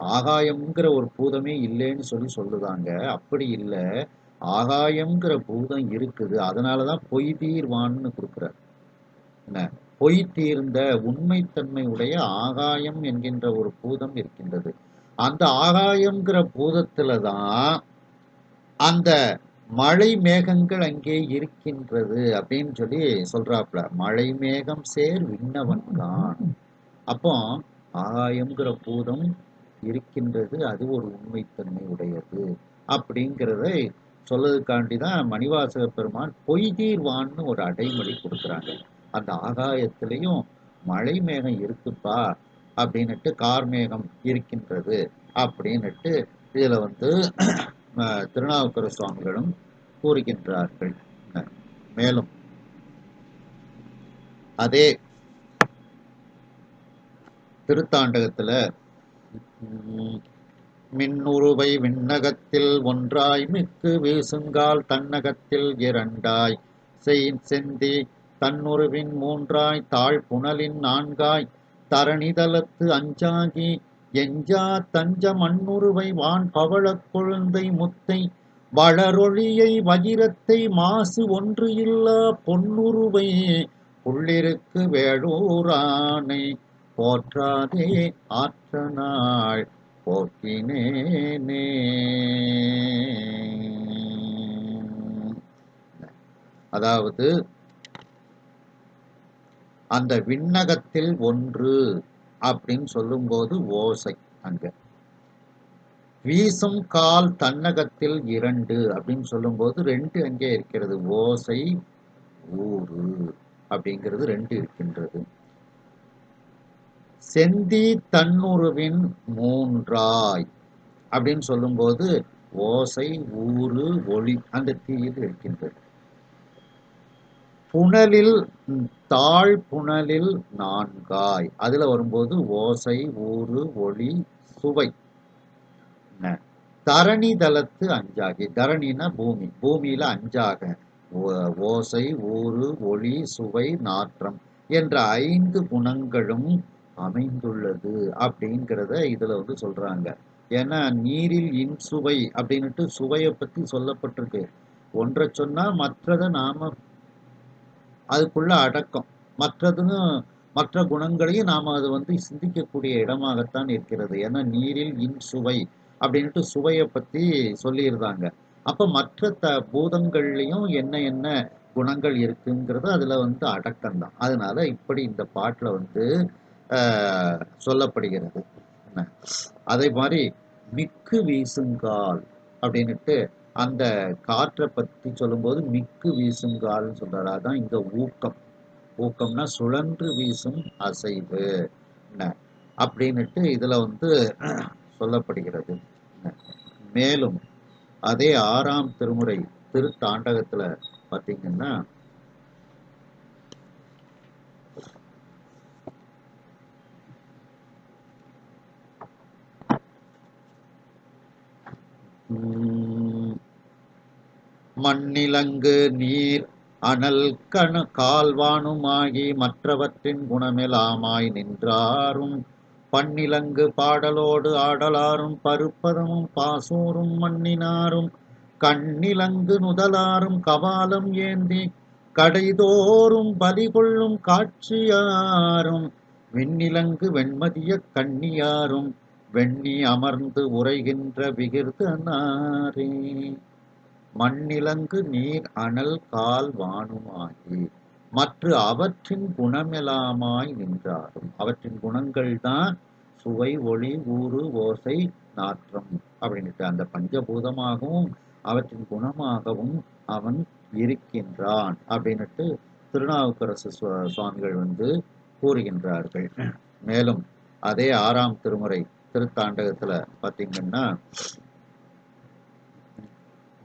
ஆகாயம்ங்கிற ஒரு பூதமே இல்லைன்னு சொல்லுதாங்க. அப்படி இல்லை, ஆகாயம்ங்கிற பூதம் இருக்குது. அதனாலதான் பொய் தீர்வான்னு கொடுக்குறார். என்ன, பொய் தீர்ந்த உண்மைத்தன்மை உடைய ஆகாயம் என்கின்ற ஒரு பூதம் இருக்கின்றது. அந்த ஆகாயம்ங்கிற பூதத்துலதான் அந்த மழை மேகங்கள் அங்கே இருக்கின்றது அப்படின்னு சொல்லி சொல்றாப்புல. மழை மேகம் சேர் விண்ணவன்கான். அப்போ ஆகாயம்ங்கிற பூதம் இருக்கின்றது, அது ஒரு உண்மைத்தன்மை உடையது அப்படிங்கிறதை சொல்லதுக்காண்டிதான் மணிவாசக பெருமான் பொய் தீர்வான்னு ஒரு அடைமொழி கொடுக்குறாங்க. அந்த ஆகாயத்திலையும் மழை மேகம் இருக்குப்பா அப்படின்னுட்டு, கார்மேகம் இருக்கின்றது அப்படின்னுட்டு இதுல திருநாவுக்கர சுவாமிகளும் கூறுகின்றார்கள். மேலும் அதே திருத்தாண்டகத்துல மின்னுருவை விண்ணகத்தில் ஒன்றாய் மிக்கு வீசுங்கால் தன்னகத்தில் இரண்டாய் செந்தி தன்னுருவின் மூன்றாய் தாழ் புனலின் நான்காய் தரணிதலத்து அஞ்சாகி எஞ்சா தஞ்ச மண்ணுருவை வான் பவளக் கொழுந்தை முத்தை வளரொழியை வஜிரத்தை மாசு ஒன்று இல்லா பொன்னுருவை புள்ளிருக்கு வேளூரானை போற்றாதே ஆற்றனாள் போக்கினேனே. அதாவது அந்த விண்ணகத்தில் ஒன்று அப்படின்னு சொல்லும்போது ஓசை, அங்க வீசும் கால் தன்னகத்தில் இரண்டு அப்படின்னு சொல்லும்போது ரெண்டு அங்கே இருக்கிறது. ஓசை ஊறு அப்படிங்கிறது ரெண்டு இருக்கின்றது. செந்தி தன்னுருவின் மூன்றாய் அப்படின்னு சொல்லும்போது ஓசை ஊறு ஒளி அந்த தீயில் இருக்கின்றது. புனலில் தாழ் புனலில் நான்காய் அதுல வரும்போது ஓசை ஊறு ஒளி சுவை. தரணி தலத்து அஞ்சாகி, தரணினா பூமி, பூமியில அஞ்சாக ஓசை ஊறு ஒளி சுவை நாற்றம் என்ற 5 குணங்களும் அமைந்துள்ளது அப்படிங்கிறத இதுல சொல்றாங்க. ஏன்னா நீரில் இன்சுவை அப்படின்னுட்டு சுவையை பத்தி சொல்லப்பட்டிருக்கு. ஒன்றை சொன்னா மற்றதை நாம அதுக்குள்ள அடக்கம், மற்ற குணங்களையும் நாம அது சிந்திக்கக்கூடிய இடமாகத்தான் இருக்கிறது. ஏன்னா நீரில் இன்சுவை அப்படின்ட்டு சுவையை பத்தி சொல்லியிருந்தாங்க. அப்ப மற்ற பூதங்கள்லையும் என்ன என்ன குணங்கள் இருக்குங்கிறது அதுல அடக்கம்தான். அதனால இப்படி இந்த பாட்டுல சொல்லப்படுகிறது. அதே மாதிரி மிக்கு வீசுங்கால் அப்படின்னுட்டு அந்த காற்றை பத்தி சொல்லும்போது மிக்கு வீசுங்கால்னு சொல்றாரு. அதான் இங்க ஊக்கம். ஊக்கம்னா சுழன்று வீசும் அசைவு அப்படின்னுட்டு இதுல வந்து சொல்லப்படுகிறது. மேலும் அதே 6ஆம் திருமுறை திருத்தாண்டகத்துல பாத்தீங்கன்னா மண்ணிலங்கு நீர் அனல் கணு கால்வானுமாகி மற்றவற்றின் குணமெலாமாய் நின்றாரும் பன்னிலங்கு பாடலோடு ஆடலாரும் பருப்பதமும் பாசூரும் மண்ணினாரும் கண்ணிலங்கு நுதலாரும் கபாலம் ஏந்தி கடைதோறும் பலி கொள்ளும் காட்சியாரும் விண்ணிலங்கு வெண்மதிய கண்ணியாரும் வெண்ணி அமர்ந்து உரைகின்ற விகிர்தனாரே. மண்ணிலங்கு நீர் அனல் கால் வானுமாகி மற்ற அவற்றின் குணமெலாமாய் நின்றாரும். அவற்றின் குணங்கள் தான் சுவை, ஒளி, ஊறு, ஓசை, நாற்றம் அப்படின்ட்டு அந்த பஞ்சபூதமாகவும் அவற்றின் குணமாகவும் அவன் இருக்கின்றான் அப்படின்னுட்டு திருநாவுக்கரசு சுவாமிகள் வந்து கூறுகின்றார்கள். மேலும் அதே 6ஆம் திருமுறை திருத்தாண்டகத்துல பாத்தீங்கன்னா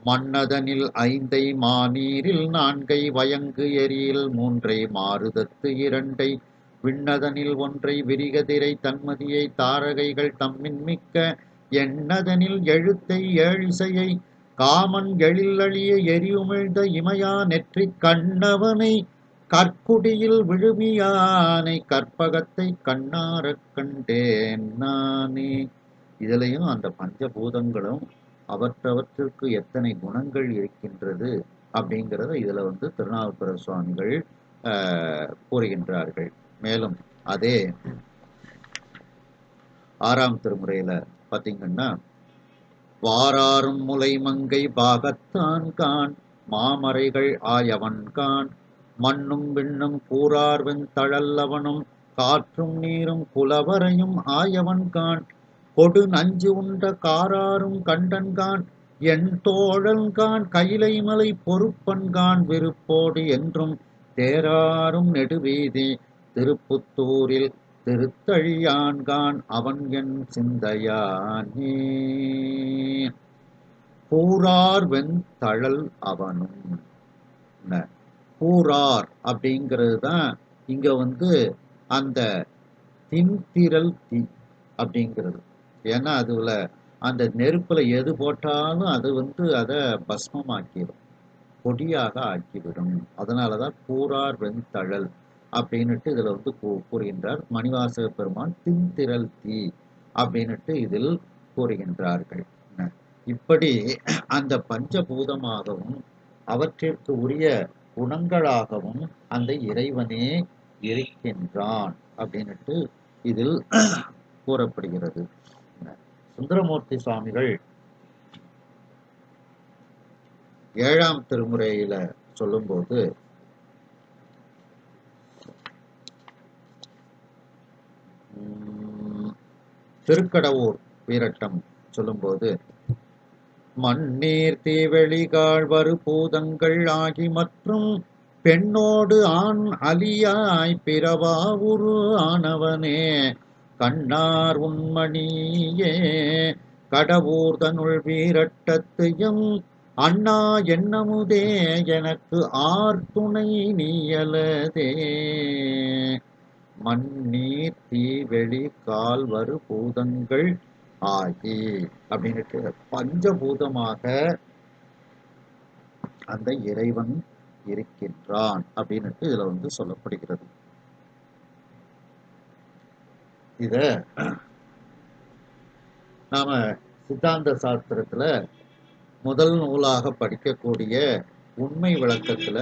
மன்னதனில் 5ஐ மாநீரில் 4ஐ வயங்கு எரியில் 3ஐ மாருதத்து 2ஐ விண்ணதனில் 1ஐ விரிகதிரை தன்மதியை தாரகைகள் தம்மின் மிக்க எண்ணதனில் எழுத்தை ஏழிசையை காமன் எழிலழிய எரியுமிழ்ந்த இமையா நெற்றிக் கண்ணவனை கற்குடியில் விழுமியானை கற்பகத்தை கண்ணாரக் கண்டேன் நானே. இதுலயும் அந்த பஞ்சபூதங்களும் அவற்றவற்றிற்கு எத்தனை குணங்கள் இருக்கின்றது அப்படிங்கிறத இதுல வந்து திருநாவுக்கரசு சுவாமிகள் கூறுகின்றார்கள். மேலும் அதே 6ஆம் திருமுறையில பாத்தீங்கன்னா வாராரும் முலை மங்கை பாகத்தான் கான் மாமறைகள் ஆயவன் கான் மண்ணும் விண்ணும் கூறார்வென் தழல்லவனும் காற்றும் நீரும் குலவரையும் ஆயவன் கான் கொடு நஞ்சு உண்ட காராரும் கண்டன்கான் என் தோழன்கான் கைலை மலை பொறுப்பன்கான் விருப்போடு என்றும் தேராரும் நெடுவீதி திருப்புத்தூரில் திருத்தழியான்கான் அவன் என் சிந்தையானே. கூறார் வெண்தழல் அவனும். கூறார் அப்படிங்கிறது தான் இங்க வந்து அந்த தின்திரல் தீ அப்படிங்கிறது. ஏன்னா அதுல அந்த நெருப்புல எது போட்டாலும் அது வந்து அதை பஸ்மமாக்கிடும், பொடியாக ஆக்கிவிடும். அதனாலதான் கூறார் வெண்தழல் அப்படின்னுட்டு இதுல வந்து கூறுகின்றார். மணிவாசக பெருமான் தின்திரல் தீ அப்படின்னுட்டு இதில் கூறுகின்றார்கள். இப்படி அந்த பஞ்சபூதமாகவும் அவற்றிற்கு உரிய குணங்களாகவும் அந்த இறைவனே இருக்கின்றான் அப்படின்னுட்டு இதில் கூறப்படுகிறது. சுந்தரமூர்த்தி சுவாமிகள் 7ஆம் திருமுறையில சொல்லும்போது திருக்கடவூர் வீரட்டம் சொல்லும்போது மண்ணீர் தீவெளிகாள் வரு பூதங்கள் ஆகி மற்றும் பெண்ணோடு ஆண் அலியாய் பிறவாவுரு ஆனவனே கண்ணார் உண்மணியே கடவுர் தனுள் வீரட்டத்தையும் அண்ணா என்னமுதே எனக்கு ஆர் துணை நீயலதே. மண்ணீர் தீவெளி கால் வரு பூதங்கள் ஆகி அப்படின்னுட்டு பஞ்சபூதமாக அந்த இறைவன் இருக்கின்றான் அப்படின்னுட்டு இதுல வந்து சொல்லப்படுகிறது. இத நாம சித்தாந்த சாஸ்திரத்துல முதல் நூலாக படிக்கக்கூடிய உண்மை விளக்கத்துல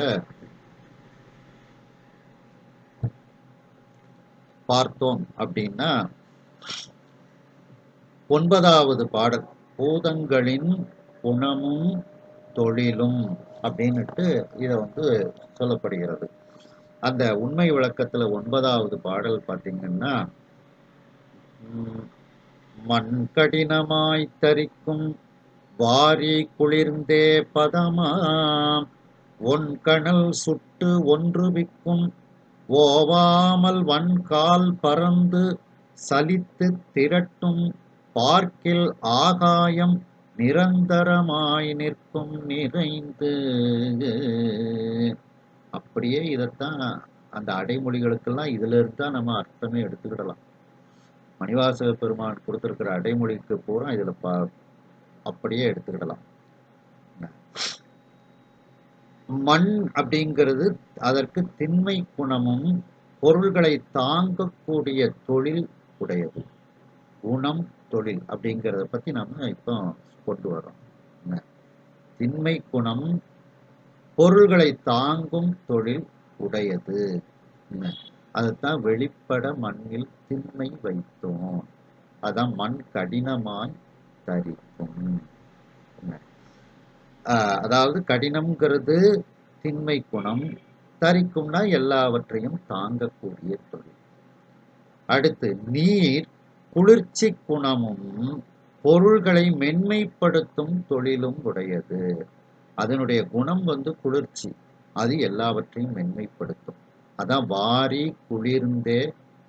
பார்த்தோம் அப்படின்னா 9வது பாடல் பூதங்களின் குணமும் தொழிலும் அப்படின்னுட்டு இத வந்து சொல்லப்படுகிறது. அந்த உண்மை விளக்கத்துல 9வது பாடல் பார்த்தீங்கன்னா மண் கடினமாய் தரிக்கும் வாரி குளிர்ந்தே பதமாம் ஒண்கணல் சுட்டு ஒன்றுவிக்கும் ஓவாமல் வன்கால் பறந்து சலித்துத் திரட்டும் பார்க்கில் ஆகாயம் நிரந்தரமாய் நிற்கும் நிறைந்து. அப்படியே இதைத்தான் அந்த அடைமொழிகளுக்கெல்லாம் இதுல இருந்தா நம்ம அர்த்தமே எடுத்துக்கிடலாம். மணிவாசக பெருமான் கொடுத்திருக்கிற அடைமொழிக்கு பூரா இதுல அப்படியே எடுத்துக்கிடலாம். மண் அப்படிங்கிறது அதற்கு திண்மை குணமும் பொருள்களை தாங்கக்கூடிய தொழில் உடையது. குணம் தொழில் அப்படிங்கிறத பத்தி நம்ம இப்போ கொண்டு வர்றோம். திண்மை குணம் பொருள்களை தாங்கும் தொழில் உடையது. அதுதான் வெளிப்பட மண்ணில் திண்மை வைத்தோம். அதான் மண் கடினமாய் தரிக்கும். அதாவது கடினம்ங்கிறது திண்மை குணம், தரிக்கும்னா எல்லாவற்றையும் தாங்கக்கூடிய தொழில். அடுத்து நீர் குளிர்ச்சி குணமும் பொருள்களை மென்மைப்படுத்தும் தொழிலும் உடையது. அதனுடைய குணம் குளிர்ச்சி, அது எல்லாவற்றையும் மென்மைப்படுத்தும். அதான் வாரி குளிர்ந்தே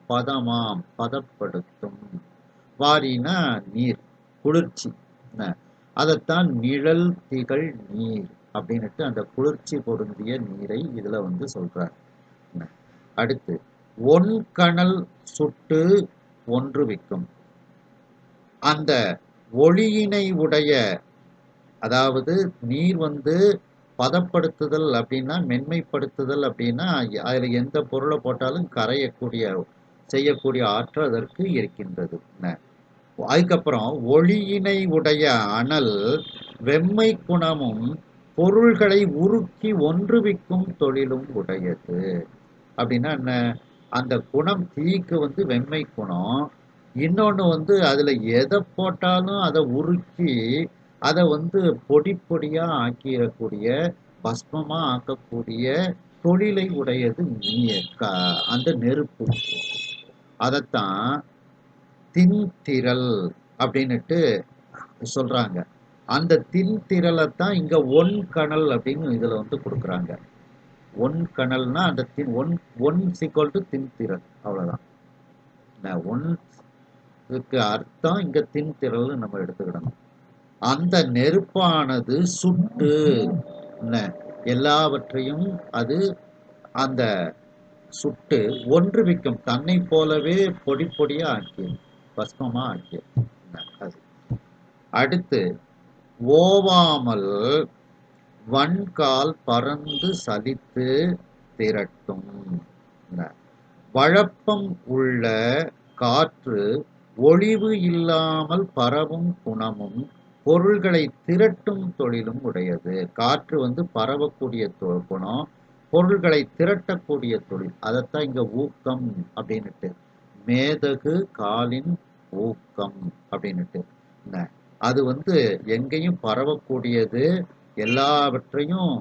பதமாம், பதப்படுத்தும். வாரினா நீர், குளிர்ச்சி. அதைத்தான் நிழல் திகழ் நீர் அப்படின்னுட்டு அந்த குளிர்ச்சி பொருந்திய நீரை இதுல சொல்றார். அடுத்து ஒண்கணல் சுட்டு ஒன்றுவிக்கும். அந்த ஒளியினை உடைய, அதாவது நீர் பதப்படுத்துதல் அப்படின்னா, மென்மைப்படுத்துதல் அப்படின்னா, அதுல எந்த பொருளை போட்டாலும் கரையக்கூடிய செய்யக்கூடிய ஆற்றல் அதற்கு இருக்கின்றது. அதுக்கப்புறம் ஒளியினை உடைய அனல் வெம்மை குணமும் பொருள்களை உருக்கி ஒன்றுவிக்கும் தொழிலும் உடையது. அப்படின்னா என்ன? அந்த குணம் தீக்கு வெம்மை குணம், இன்னொன்னு அதுல எதை போட்டாலும் அதை உருக்கி அதை பொடி பொடியா ஆக்கிடக்கூடிய, பஸ்மமா ஆக்கக்கூடிய தொழிலை உடையது அந்த நெருப்பு. அதைத்தான் தின்திரள் அப்படின்னுட்டு சொல்றாங்க. அந்த தின்திரளைத்தான் இங்க ஒண்கணல் அப்படின்னு இதுல கொடுக்குறாங்க. ஒண்கணல்னா அந்த ஒன் சீக்வல் டு தின்திரள், அவ்வளவுதான். ஒன்னுக்கு அர்த்தம் இங்க தின்திரள் நம்ம எடுத்துக்கிடணும். அந்த நெருப்பானது சுட்டு எல்லாவற்றையும் அது அந்த சுட்டு ஒன்றுவிக்கும், தன்னை போலவே பொடி பொடியா ஆக்கியது, பஸ்மமா ஆக்கியது. அது அடுத்து ஓவாமல் வன்கால் பறந்து சலித்து திரட்டும். வழப்பம் உள்ள காற்று ஒளிவு இல்லாமல் பரவும் குணமும் பொருள்களை திரட்டும் தொழிலும் உடையது. காற்று பரவக்கூடிய குணம், பொருள்களை திரட்டக்கூடிய தொழில். அதைத்தான் இங்க ஊக்கம் அப்படின்னுட்டு, மேதகு காலின் ஊக்கம் அப்படின்னுட்டு. அது எங்கேயும் பரவக்கூடியது, எல்லாவற்றையும்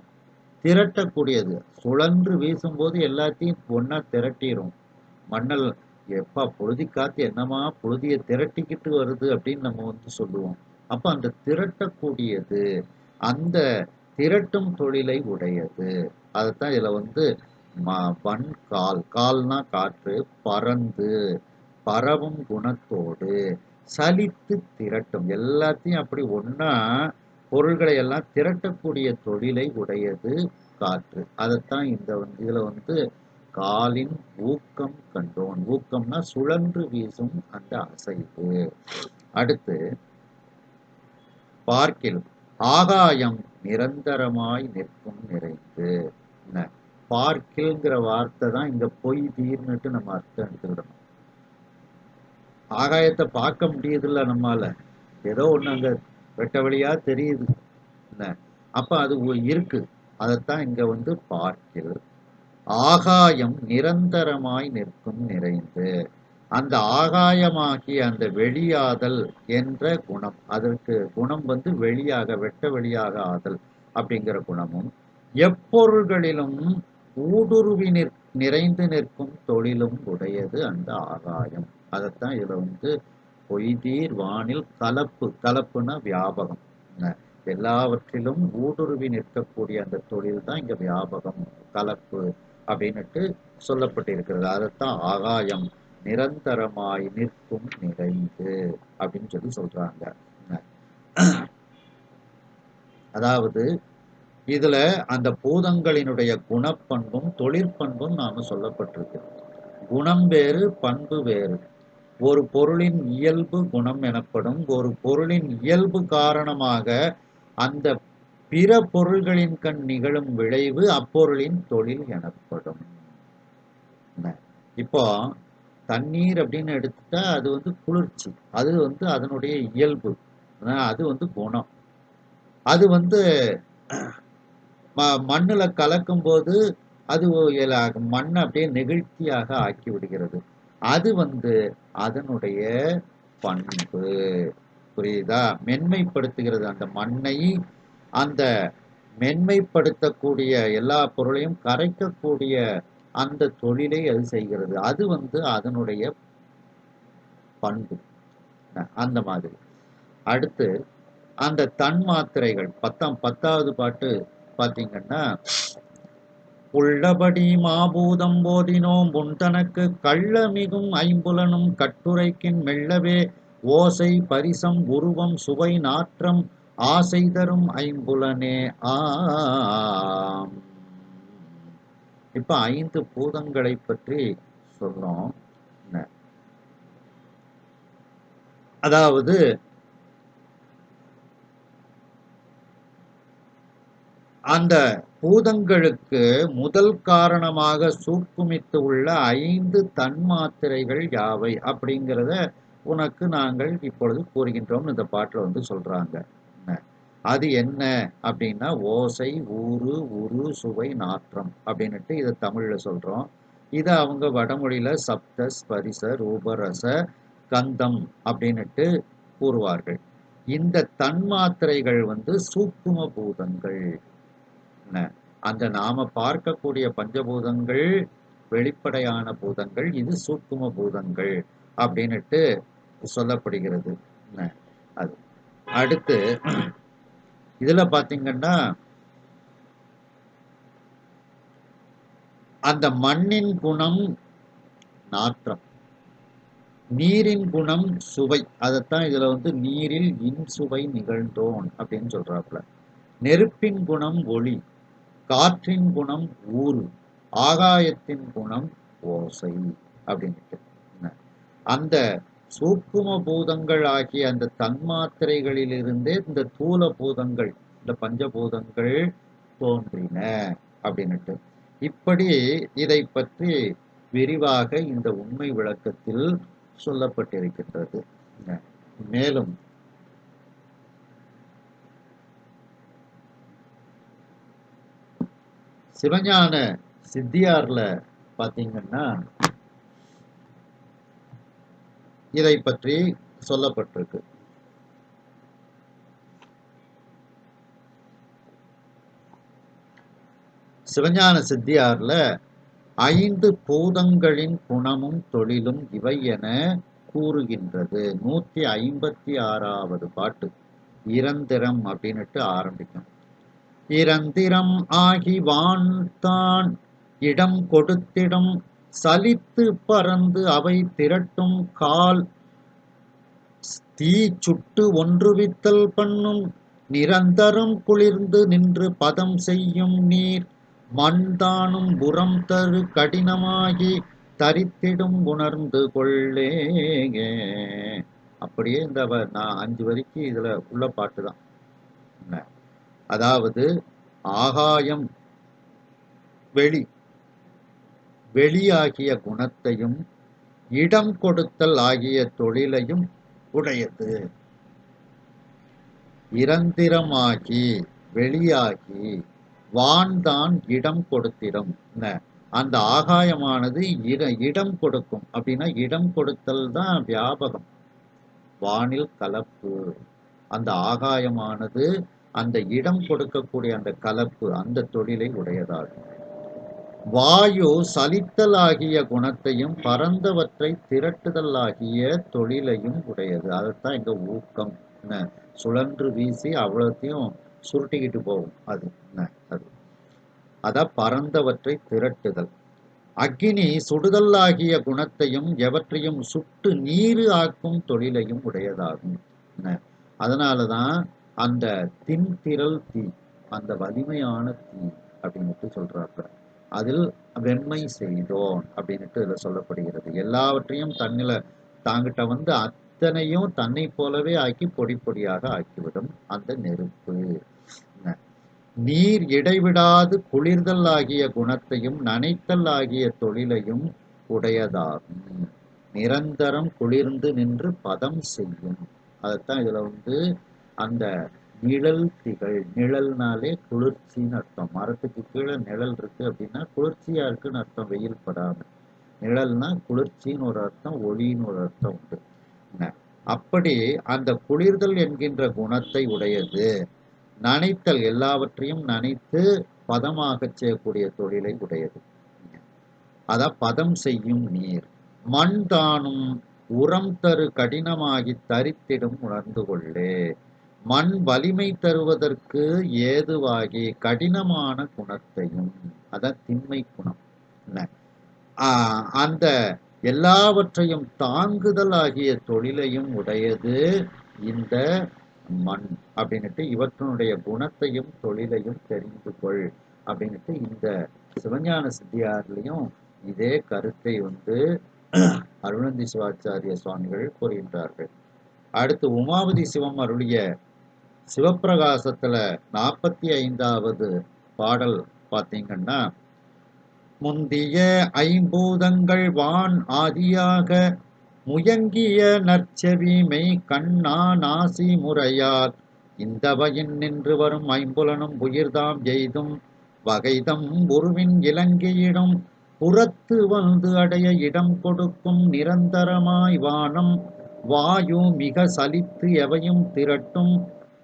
திரட்டக்கூடியது. சுழன்று வீசும்போது எல்லாத்தையும் ஒன்னா திரட்டிடும். மண்ணல் எப்பா புழுதி காத்து என்னமா புழுதியை திரட்டிக்கிட்டு வருது அப்படின்னு நம்ம சொல்லுவோம். அப்ப அந்த திரட்டக்கூடியது, அந்த திரட்டும் தொழிலை உடையது. அதைத்தான் இதுல வன்கால், கால்னா காற்று, பறந்து பரவும் குணத்தோடு சலித்து திரட்டும், எல்லாத்தையும் அப்படி ஒன்னா பொருள்களை எல்லாம் திரட்டக்கூடிய தொழிலை உடையது காற்று. அதைத்தான் இதுல காலின் ஊக்கம் கண்டோன். ஊக்கம்னா சுழன்று வீசும் அந்த அசைவு. அடுத்து பார்க்கில் ஆகாயம் நிரந்தரமாய் நிற்கும் நிறைந்து. பார்க்கில்ங்கிற வார்த்தை தான் இங்க பொய் தீர்னுட்டு நம்ம அர்த்தம் எடுத்துக்கிடணும். ஆகாயத்தை பார்க்க முடியுதுல்ல நம்மால, ஏதோ ஒண்ணு அங்க வெட்ட வழியா தெரியுது. அப்ப அது இருக்கு. அதைத்தான் இங்க பார்க்கில் ஆகாயம் நிரந்தரமாய் நிற்கும் நிறைந்து. அந்த ஆகாயமாகிய அந்த வெளியாதல் என்ற குணம், அதற்கு குணம் வெளியாக, வெட்ட வெளியாக ஆதல் அப்படிங்கிற குணமும் எப்பொருள்களிலும் ஊடுருவி நிறைந்து நிற்கும் தொழிலும் உடையது அந்த ஆகாயம். அதைத்தான் இதுல பொய்தீர் வானில் கலப்பு, கலப்புனா வியாபகம், எல்லாவற்றிலும் ஊடுருவி நிற்கக்கூடிய அந்த தொழில் தான் இங்க வியாபகம், கலப்பு அப்படின்னுட்டு சொல்லப்பட்டிருக்கிறது. அதைத்தான் ஆகாயம் நிரந்தரமாய் நிற்கும் நிறைந்து அப்படின்னு சொல்றாங்க. அதாவது இதுல அந்த பூதங்களினுடைய குணப்பண்பும் தொழிற்பண்பும் நாம சொல்லப்பட்டிருக்கு. குணம் வேறு, பண்பு வேறு. ஒரு பொருளின் இயல்பு குணம் எனப்படும். ஒரு பொருளின் இயல்பு காரணமாக அந்த பிற பொருள்களின் கண் நிகழும் விளைவு அப்பொருளின் தொழில் எனப்படும். இப்போ தண்ணீர் அப்படின்னு எடுத்துட்டா அது குளிர்ச்சி, அது அதனுடைய இயல்பு, அது குணம். அது மண்ணுல கலக்கும் போது அது மண்ணை அப்படியே நெகிழ்ச்சியாக ஆக்கி விடுகிறது. அது அதனுடைய பண்பு. புரியுதா? மென்மைப்படுத்துகிறது அந்த மண்ணை. அந்த மென்மைப்படுத்தக்கூடிய எல்லா பொருளையும் கரைக்கக்கூடிய அந்த தொழிலை அது செய்கிறது. அது அதனுடைய பண்பு. அந்த மாதிரி. அடுத்து அந்த தன்மாத்திரைகள் 10வது பாட்டு பார்த்தீங்கன்னா, உள்ளபடி மாபூதம் போதினோம் உண்டனக்கு கள்ளமிகும் ஐம்புலனும் கட்டுரைக்கின் மெல்லவே ஓசை பரிசம் உருவம் சுவை நாற்றம் ஆசை தரும் ஐம்புலனே ஆம். இப்ப 5 பூதங்களை பற்றி சொல்றோம். அதாவது அந்த பூதங்களுக்கு முதல் காரணமாக சூக்குமித்து உள்ள 5 தன்மாத்திரைகள் யாவை அப்படிங்கிறத உனக்கு நாங்கள் இப்பொழுது கூறுகின்றோம். இந்த பாட்டுல சொல்றாங்க. அது என்ன அப்படின்னா ஓசை, ஊறு, உரு, சுவை, நாற்றம் அப்படின்னுட்டு இதை தமிழ்ல சொல்றோம். இதை அவங்க வடமொழியில சப்த, ஸ்பரிச, ரூபரச, கந்தம் அப்படின்னுட்டு கூறுவார்கள். இந்த தன்மாத்திரைகள் சூக்கும பூதங்கள். அந்த நாம பார்க்கக்கூடிய பஞ்சபூதங்கள் வெளிப்படையான பூதங்கள், இது சூக்கும பூதங்கள் அப்படின்னுட்டு சொல்லப்படுகிறது. அது அடுத்து இதுல பாத்தீங்கன்னா, அந்த மண்ணின் குணம் நாற்றம், நீரின் குணம் சுவை. அதைத்தான் இதுல நீரில் இன்சுவை நிகழ்ந்தோன் அப்படின்னு சொல்றாப்புல. நெருப்பின் குணம் ஒளி, காற்றின் குணம் ஊறு, ஆகாயத்தின் குணம் ஓசை அப்படின்ட்டு. அந்த சூக்கும பூதங்கள் ஆகிய அந்த தன்மாத்திரைகளிலிருந்தே இந்த தூல பூதங்கள், இந்த பஞ்சபூதங்கள் தோன்றின அப்படின்னுட்டு. இப்படி இதை பற்றி விரிவாக இந்த உண்மை விளக்கத்தில் சொல்லப்பட்டிருக்கின்றது. மேலும் சிவஞான சித்தியார்ல பாத்தீங்கன்னா இதை பற்றி சொல்லப்பட்டிருக்கு. சிவஞான சித்தியார்ல 5 பூதங்களின் குணமும் தொழிலும் இவை என கூறுகின்றது. 156வது பாட்டு இரந்திரம் அப்படின்னுட்டு ஆரம்பிக்கும். இரந்திரம் ஆகி வான்தான் இடம் கொடுத்திடம் சலித்து பறந்து அவை திரட்டும் கால் தீ சுட்டு ஒன்றுவித்தல் பண்ணும் நிரந்தரம் குளிர்ந்து நின்று பதம் செய்யும் நீர் மண்தானும் புறம் தரு கடினமாகி தரித்திடும் உணர்ந்து கொள்ளே. அப்படியே இந்த நான் 5 வரைக்கும் இதுல உள்ள பாட்டுதான். அதாவது ஆகாயம் வெளியாகிய குணத்தையும் இடம் கொடுத்தல் ஆகிய தொழிலையும் உடையது. இரந்திரமாகி வெளியாகி வான்தான் இடம் கொடுத்திடம். அந்த ஆகாயமானது இடம் கொடுக்கும். அப்படின்னா இடம் கொடுத்தல் தான் வியாபகம், வானில் கலப்பு. அந்த ஆகாயமானது அந்த இடம் கொடுக்கக்கூடிய அந்த கலப்பு, அந்த தொழிலை உடையதாகும். வாயு சலித்தல் ஆகிய குணத்தையும் பரந்தவற்றை திரட்டுதல் ஆகிய தொழிலையும் உடையது. அதைத்தான் இங்க ஊக்கம் என்ன, சுழன்று வீசி அவ்வளோத்தையும் சுருட்டிக்கிட்டு போகும். அது என்ன அது அதான் பரந்தவற்றை திரட்டுதல். அக்கினி சுடுதல் ஆகிய குணத்தையும் எவற்றையும் சுட்டு நீரு ஆக்கும் தொழிலையும் உடையதாகும். என்ன, அதனாலதான் அந்த தின்திரள் தீ, அந்த வலிமையான தீ அப்படின்ட்டு சொல்றாங்க. அதில் வெம்மை செய்தோன் அப்படின்ட்டு இதுல சொல்லப்படுகிறது. எல்லாவற்றையும் தன்னில தாங்கிட்ட வந்து அத்தனையும் தன்னை போலவே ஆக்கி பொடி பொடியாக ஆக்கிவிடும் அந்த நெருப்பு. என்ன, நீர் இடைவிடாது குளிர்தல் ஆகிய குணத்தையும் நனைத்தல் ஆகிய தொழிலையும் உடையதாகும். நிரந்தரம் குளிர்ந்து நின்று பதம் செய்யும். அதைத்தான் இதுல வந்து அந்த நிழல் திகழ், நிழல்னாலே குளிர்ச்சின்னு அர்த்தம். மரத்துக்கு கீழே நிழல் இருக்கு அப்படின்னா குளிர்ச்சியா இருக்குன்னு அர்த்தம், வெயில் படாம. நிழல்னா குளிர்ச்சின்னு ஒரு அர்த்தம், ஒளின்னு ஒரு அர்த்தம் உண்டு. அப்படி அந்த குளிர்தல் என்கின்ற குணத்தை உடையது, நனைத்தல் எல்லாவற்றையும் நனைத்து பதமாக செய்யக்கூடிய தொழிலை உடையது. அதான் பதம் செய்யும் நீர். மண் தானும் உரம் தரு கடினமாகி தரித்திடும் உணர்ந்து கொள்ளே. மண் வலிமை தருவதற்கு ஏதுவாகி கடினமான குணத்தையும், அதான் திண்மை குணம். அந்த எல்லாவற்றையும் தாங்குதல் ஆகிய தொழிலையும் உடையது இந்த மண் அப்படின்னுட்டு, இவற்றினுடைய குணத்தையும் தொழிலையும் தெரிந்து கொள் அப்படின்னுட்டு இந்த சிவஞான சித்தியார்லையும் இதே கருத்தை வந்து அருணந்தி சிவாச்சாரிய சுவாமிகள் கூறுகின்றார்கள். அடுத்து உமாபதி சிவம் அருளிய சிவப்பிரகாசத்துல 45வது பாடல் பார்த்தீங்கன்னா, முந்திய ஐம்பூதங்கள் வான் ஆதியாக முயங்கிய நற்செவி மெய் கண்ணா நாசி முறையால் இந்த வயின் நின்று வரும் ஐம்புலனும் உயிர்தாம் எய்தும் வகைதம் உருவின் இலங்கையிடம் புறத்து வந்து அடைய இடம் கொடுக்கும் நிரந்தரமாய் வானம் வாயு மிக சலித்து எவையும் திரட்டும்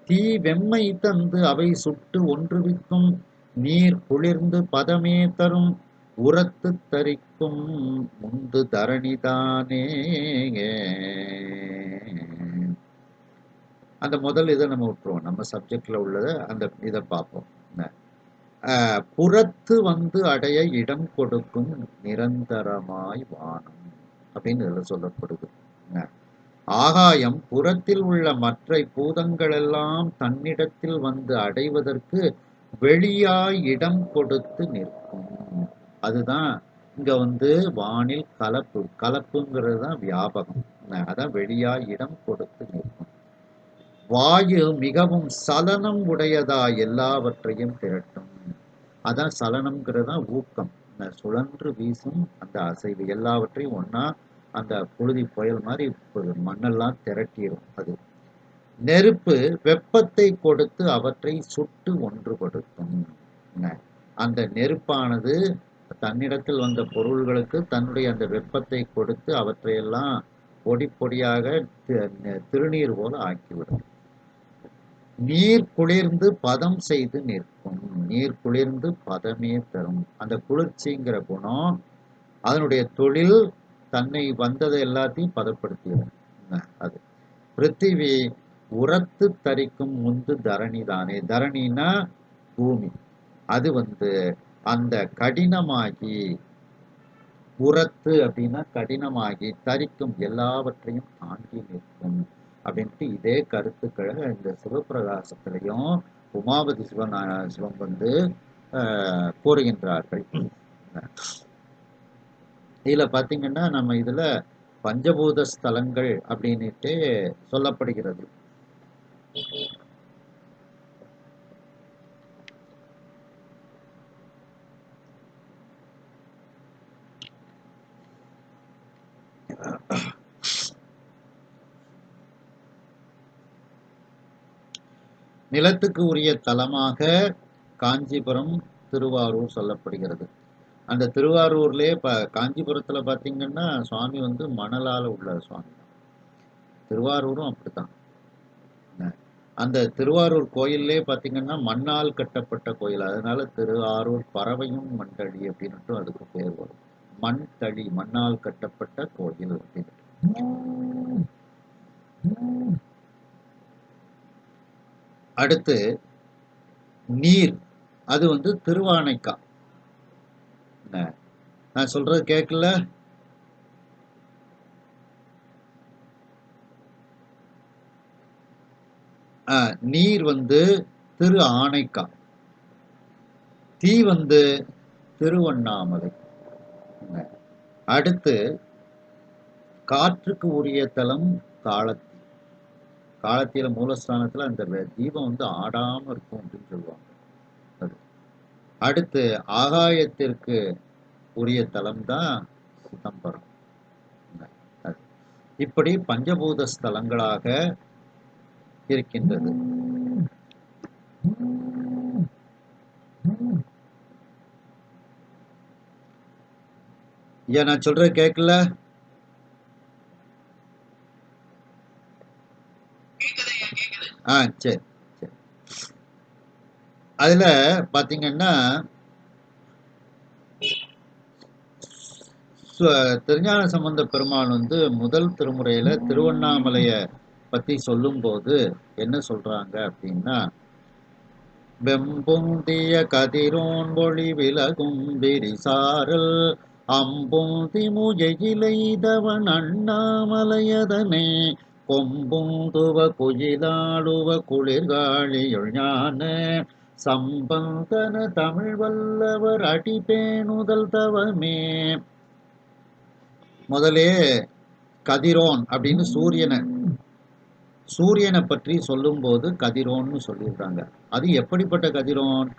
தீ வெம்மை தந்து அவை சுட்டு ஒன்றுவிக்கும் நீர் குளிர்ந்து பதமே தரும் உரத்து தரிக்கும் முந்து தரணிதானே. அந்த முதல் இதை நம்ம விட்டுருவோம், நம்ம சப்ஜெக்ட்ல உள்ளதை அந்த இதை பார்ப்போம். புறத்து வந்து அடைய இடம் கொடுக்கும் நிரந்தரமாய் வானம் அப்படின்னு இதுல சொல்லப்படுது. ஆகாயம் புறத்தில் உள்ள மற்ற பூதங்களெல்லாம் தன்னிடத்தில் வந்து அடைவதற்கு வெளியாய் இடம் கொடுத்து நிற்கும். அதுதான் இங்க வந்து வானில் கலப்பு, கலப்புங்கிறது தான் வியாபகம். அதான் வெளியாய் இடம் கொடுத்து நிற்கும். வாயு மிகவும் சலனம் உடையதா எல்லாவற்றையும் திரட்டும். அதான் சலனம்ங்கிறது தான் ஊக்கம், சுழன்று வீசும் அந்த அசைவு, எல்லாவற்றையும் ஒன்னா அந்த புழுதி புயல் மாதிரி மண்ணெல்லாம் திரட்டிடும். அது நெருப்பு வெப்பத்தை கொடுத்து அவற்றை சுட்டு ஒன்றுபடுத்தும். அந்த நெருப்பானது தன்னிடத்தில் வந்த பொருள்களுக்கு தன்னுடைய அந்த வெப்பத்தை கொடுத்து அவற்றையெல்லாம் பொடி பொடியாக திருநீர் போல ஆக்கிவிடும். நீர் குளிர்ந்து பதம் செய்து நிற்கும். நீர் குளிர்ந்து பதமே தரும். அந்த குளிர்ச்சிங்கிற குணம் அதனுடைய தொழில் தன்னை வந்ததை எல்லாத்தையும் பதப்படுத்திடும். அது பிருத்திவி உரத்து தரிக்கும் முந்து தரணி தானே. தரணினா பூமி. அது வந்து அந்த கடினமாகி, உரத்து அப்படின்னா கடினமாகி, தரிக்கும் எல்லாவற்றையும் தாங்கி நிற்கும் அப்படின்ட்டு இதே கருத்துக்களை இந்த சிவப்பிரகாசத்திலையும் உமாபதி சிவம் வந்து கூறுகின்றார்கள். இதுல பாத்தீங்கன்னா நம்ம இதுல பஞ்சபூத ஸ்தலங்கள் அப்படின்னுட்டு சொல்லப்படுகிறது. நிலத்துக்கு உரிய தலமாக காஞ்சிபுரம், திருவாரூர் சொல்லப்படுகிறது. அந்த திருவாரூர்லேயே காஞ்சிபுரத்துல பாத்தீங்கன்னா சுவாமி வந்து மணலால உள்ள சுவாமி. திருவாரூரும் அப்படித்தான். அந்த திருவாரூர் கோயிலே பாத்தீங்கன்னா மண்ணால் கட்டப்பட்ட கோயில். அதனால திருவாரூர் பறவையும் மண்டலி அப்படின்னுட்டு அதுக்கு பேர் வரும். மண் தளி, மண்ணால் கட்டப்பட்ட கோயில் அப்படின்னு. அடுத்து நீர், அது வந்து திருவானைக்கா. நான் சொல்றது கேட்கல? நீர் வந்து திரு ஆனைக்கா, தீ வந்து திருவண்ணாமலை. அடுத்து காற்றுக்கு உரிய தலம் காலத்தி. காலத்தில மூலஸ்தானத்துல அந்த தீபம் வந்து ஆடாம இருக்கும் அப்படின்னு சொல்லுவாங்க. அது அடுத்து ஆகாயத்திற்கு உரிய தலம் தான் சிதம்பரம். இப்படி பஞ்சபூத ஸ்தலங்களாக இருக்கின்றது. ஏன் நான் சொல்றது கேட்கல? சரி சரி. அதுல பாத்தீங்கன்னா திருஞான சம்பந்த பெருமான் வந்து முதல் திருமுறையில திருவண்ணாமலைய பத்தி சொல்லும் போது என்ன சொல்றாங்க அப்படின்னா, வெம்புந்திய கதிரோன் ஒளி விலகும் விரிசாரல் அம்புந்தி முயையிலைதவன் அண்ணாமலையதனை கொம்புந்துவ குயிலாடுவ குளிர்காழியுள் ஞான சம்பந்தன தமிழ் வல்லவர் அடிபேணுதல் தவமே. முதலே கதிரோன் அப்படின்னு சூரியனை பற்றி சொல்லும்போது கதிரோன்னு சொல்லியிருக்காங்க. அது எப்படிப்பட்ட கதிரோன்?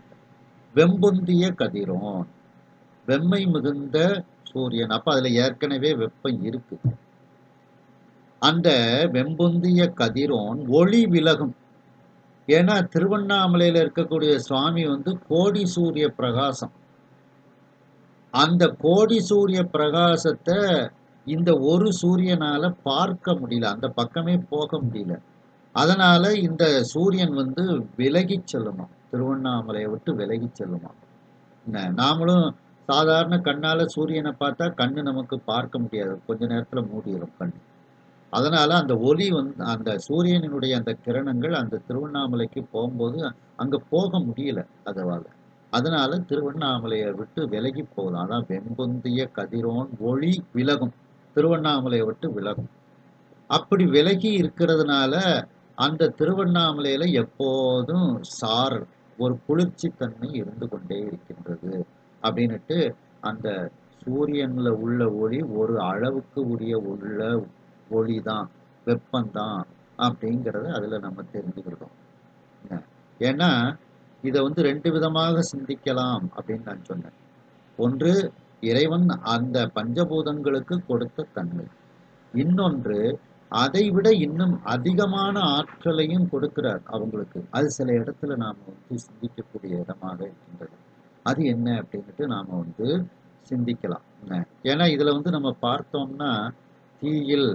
வெம்பொந்திய கதிரோன், வெம்மை மிகுந்த சூரியன். அப்ப அதுல ஏற்கனவே வெப்பம் இருக்கு. அந்த வெம்பொந்திய கதிரோன் ஒளி விலகும். ஏன்னா திருவண்ணாமலையில இருக்கக்கூடிய சுவாமி வந்து கோடி சூரிய பிரகாசம். அந்த கோடி சூரிய பிரகாசத்தை இந்த ஒரு சூரியனால பார்க்க முடியல, அந்த பக்கமே போக முடியல. அதனால இந்த சூரியன் வந்து விலகி செல்லுமா, திருவண்ணாமலையை விட்டு விலகி செல்லுமா. நாமளும் சாதாரண கண்ணால சூரியனை பார்த்தா கண்ணு நமக்கு பார்க்க முடியாது, கொஞ்ச நேரத்துல மூடிடும் கண். அதனால அந்த ஒளி வந்து அந்த சூரியனுடைய அந்த கிரணங்கள் அந்த திருவண்ணாமலைக்கு போகும்போது அங்க போக முடியல அதுவால. அதனால திருவண்ணாமலையை விட்டு விலகி போகலாம். அதான் வெம்பொந்திய கதிரோன் ஒளி விலகும், திருவண்ணாமலையை விட்டு விலகும். அப்படி விலகி இருக்கிறதுனால அந்த திருவண்ணாமலையில எப்போதும் சாரல், ஒரு குளிர்ச்சி தன்மை இருந்து கொண்டே இருக்கின்றது அப்படின்னுட்டு அந்த சூரியன்ல உள்ள ஒளி ஒரு அளவுக்கு உரிய உள்ள ஒளிதான், வெப்பந்தான் அப்படிங்கிறத அதுல நம்ம தெரிஞ்சுக்கிட்டோம். ஏன்னா இதை வந்து ரெண்டு விதமாக சிந்திக்கலாம் அப்படின்னு நான் சொன்னேன். ஒன்று இறைவன் அந்த பஞ்சபூதங்களுக்கு கொடுத்த தன்மை, இன்னொன்று அதை விட இன்னும் அதிகமான ஆற்றலையும் கொடுக்கிறார் அவங்களுக்கு. அது சில இடத்துல நாம வந்து சிந்திக்கக்கூடிய இடமாக இருக்கின்றது. அது என்ன அப்படின்ட்டு நாம வந்து சிந்திக்கலாம். ஏன்னா இதுல வந்து நம்ம பார்த்தோம்னா தீயில்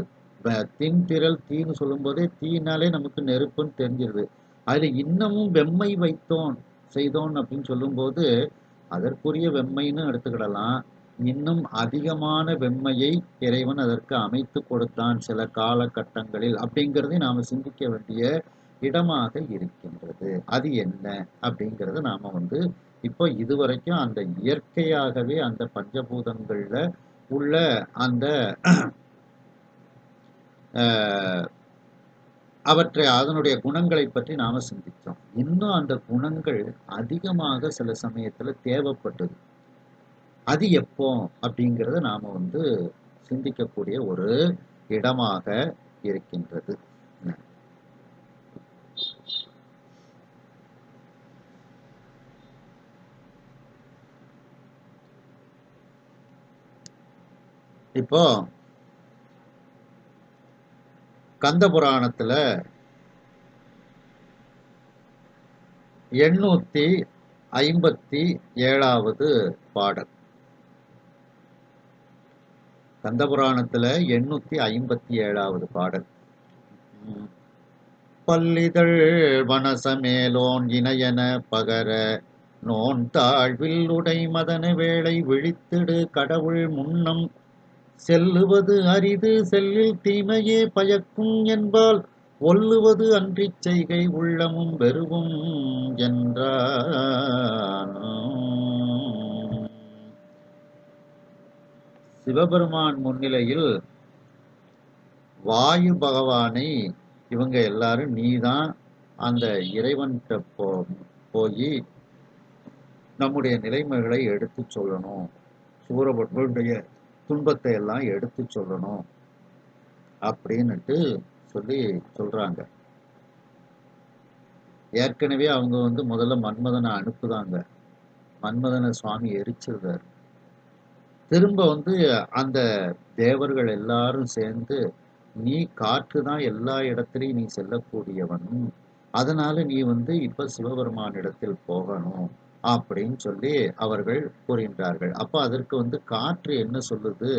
தின்திரள் தீன்னு சொல்லும் போதே தீனாலே நமக்கு நெருப்புன்னு தெரிஞ்சிருது. அதுல இன்னமும் வெம்மை வைத்தோன் செய்தோன் அப்படின்னு சொல்லும்போது அதற்குரிய வெம்மைன்னு எடுத்துக்கிடலாம். இன்னும் அதிகமான வெம்மையை இறைவன் அதற்கு அமைத்து கொடுத்தான் சில காலகட்டங்களில் அப்படிங்கிறதை நாம சிந்திக்க வேண்டிய இடமாக இருக்கின்றது. அது என்ன அப்படிங்கிறத நாம வந்து இப்போ இதுவரைக்கும் அந்த இயற்கையாகவே அந்த பஞ்சபூதங்கள்ல உள்ள அந்த அவற்றை அதனுடைய குணங்களை பற்றி நாம சிந்தித்தோம். இன்னும் அந்த குணங்கள் அதிகமாக சில சமயத்துல தேவைப்பட்டது. அது எப்போ அப்படிங்கிறத நாம வந்து சிந்திக்கக்கூடிய ஒரு இடமாக இருக்கின்றது. இப்போ கந்த புராணத்துல 857வது பாடல். கந்த புராணத்துல 857வது பாடல். பல்லிதழ் வனசமேலோன் இணையன பகர நோன் தாழ்வில் உடை மதன வேளை விழித்திடு கடவுள் முன்னம் செல்லுவது அரிது செல்லில் தீமையே பயக்கும் என்பால் ஒல்லுவது அன்றிச் செய்கை உள்ளமும் வெறுவும் என்றான். சிவபெருமான் முன்னிலையில் வாயு பகவானை இவங்க எல்லாரும் நீதான் அந்த இறைவன்கிட்ட போய் நம்முடைய நிலைமைகளை எடுத்து சொல்லணும், சூரபத்மனுடைய துன்பத்தை எல்லாம் எடுத்து சொல்லணும் அப்படின்னுட்டு சொல்லி சொல்றாங்க. ஏற்கனவே அவங்க முதல்ல மன்மதனை அனுப்புதாங்க. மன்மதனை சுவாமி எரிச்சிருந்தார். திரும்ப அந்த தேவர்கள் எல்லாரும் சேர்ந்து, நீ காற்று தான் எல்லா இடத்துலையும் நீ செல்லக்கூடியவன், அதனால நீ இப்ப சிவபெருமானிடத்தில் போகணும் அப்படின்னு சொல்லி அவர்கள் கூறுகின்றார்கள். அப்ப அதற்கு காற்று என்ன சொல்லுது?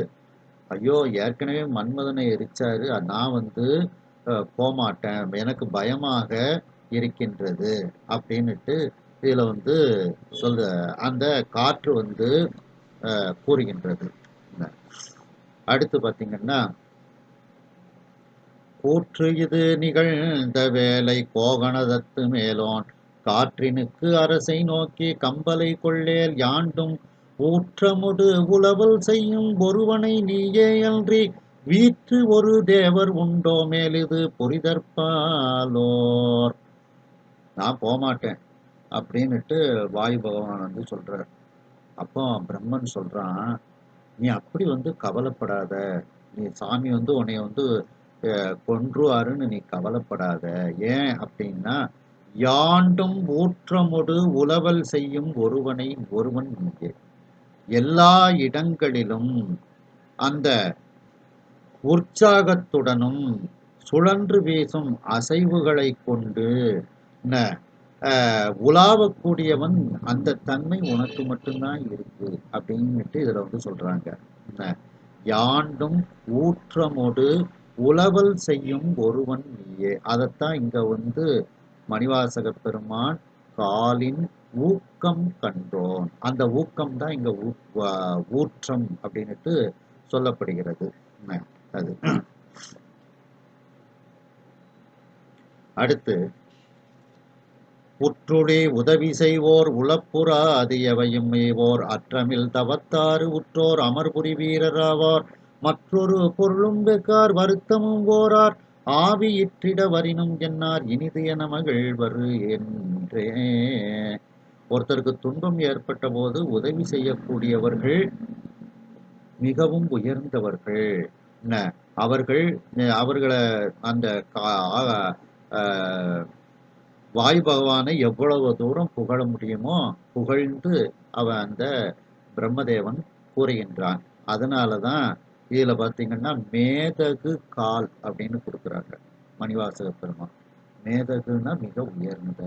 ஐயோ, ஏற்கனவே மன்மதனை எரிச்சாரு, நான் போமாட்டேன், எனக்கு பயமாக இருக்கின்றது அப்படின்னுட்டு இதுல சொல்ல அந்த காற்று கூறுகின்றது. அடுத்து பாத்தீங்கன்னா, கூற்று இது நிகழ்ந்த வேலை கோகணதத்து மேலோன் காற்றினுக்கு அரசை நோக்கி கம்பலை கொள்ளேல் யாண்டும் ஊற்றமுடு உலவல் செய்யும் ஒருவனை நீயே அன்றி வீற்று ஒரு தேவர் உண்டோ மேலிது பொறிதற்பாலோர். நான் போமாட்டேன் அப்படின்னுட்டு வாயு பகவான் சொல்றார். அப்போ பிரம்மன் சொல்றான், நீ அப்படி கவலைப்படாத, நீ சாமி உன்னைய கொன்றுவாருன்னு நீ கவலைப்படாத. ஏன் அப்படின்னா, யாண்டும் ஊற்றமுடு உலவல் செய்யும் ஒருவன் நீயே. எல்லா இடங்களிலும் அந்த உற்சாகத்துடனும் சுழன்று வீசும் அசைவுகளை கொண்டு உலாவக்கூடியவன், அந்த தன்மை உனக்கு மட்டும்தான் இருக்கு அப்படின்னுட்டு இதுல சொல்றாங்க. யாண்டும் ஊற்றமோடு உலவல் செய்யும் ஒருவன் நீயே. அதைத்தான் இங்க மணிவாசக பெருமான் காலின் ஊக்கம் கண்டோன், அந்த ஊக்கம் தான் இங்க ஊற்றம் அப்படின்னுட்டு சொல்லப்படுகிறது. அது அடுத்து, உற்றுளி உதவி செய்வோர் உளப்புறா அது எவையும் மேவோர் அற்றமில் தவத்தாறு உற்றோர் அமர்புரி வீரராவார் மற்றொரு பொருளும் வெக்கார் வருத்தமும் ஓரார் ஆவி இற்றிட வரினும் என்னார் இனிது என மகிழ்வரு என்றே. ஒருத்தருக்கு துன்பம் ஏற்பட்ட போது உதவி செய்யக்கூடியவர்கள் மிகவும் உயர்ந்தவர்கள். அவர்களை அந்த வாயு பகவானை எவ்வளவு தூரம் புகழ முடியுமோ புகழ்ந்து அந்த பிரம்மதேவன் கூறுகின்றான். அதனாலதான் இதுல பாத்தீங்கன்னா மேதகு கால் அப்படின்னு கொடுக்குறாங்க மணிவாசக பெருமான். மேதகுன்னா மிக உயர்ந்த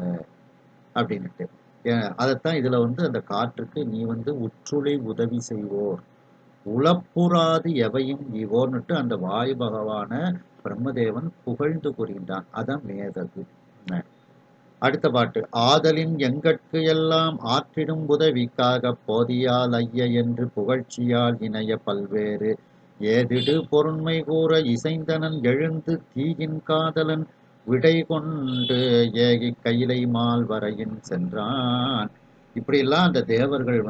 அப்படின்னுட்டு. அதைத்தான் இதுல அந்த காற்றுக்கு நீ உற்றுளை உதவி செய்வோர் உளப்புறாது எவையும் இவோன்னுட்டு அந்த வாயு பகவான பிரம்மதேவன் புகழ்ந்து கூறுகின்றான். அதான் மேதகு. அடுத்த பாட்டு, ஆதலின் எங்கட்கு எல்லாம் ஆற்றிடும் உதவிக்காக போதியால் ஐய என்று புகழ்ச்சியால் இணைய பல்வேறு ஏதிடு பொருண்மை கூற இசைந்தனன் எழுந்து தீயின் காதலன் விடை கொண்டு ஏகி கையிலை மால் வரையின் சென்றான். இப்படியெல்லாம் அந்த தேவர்கள்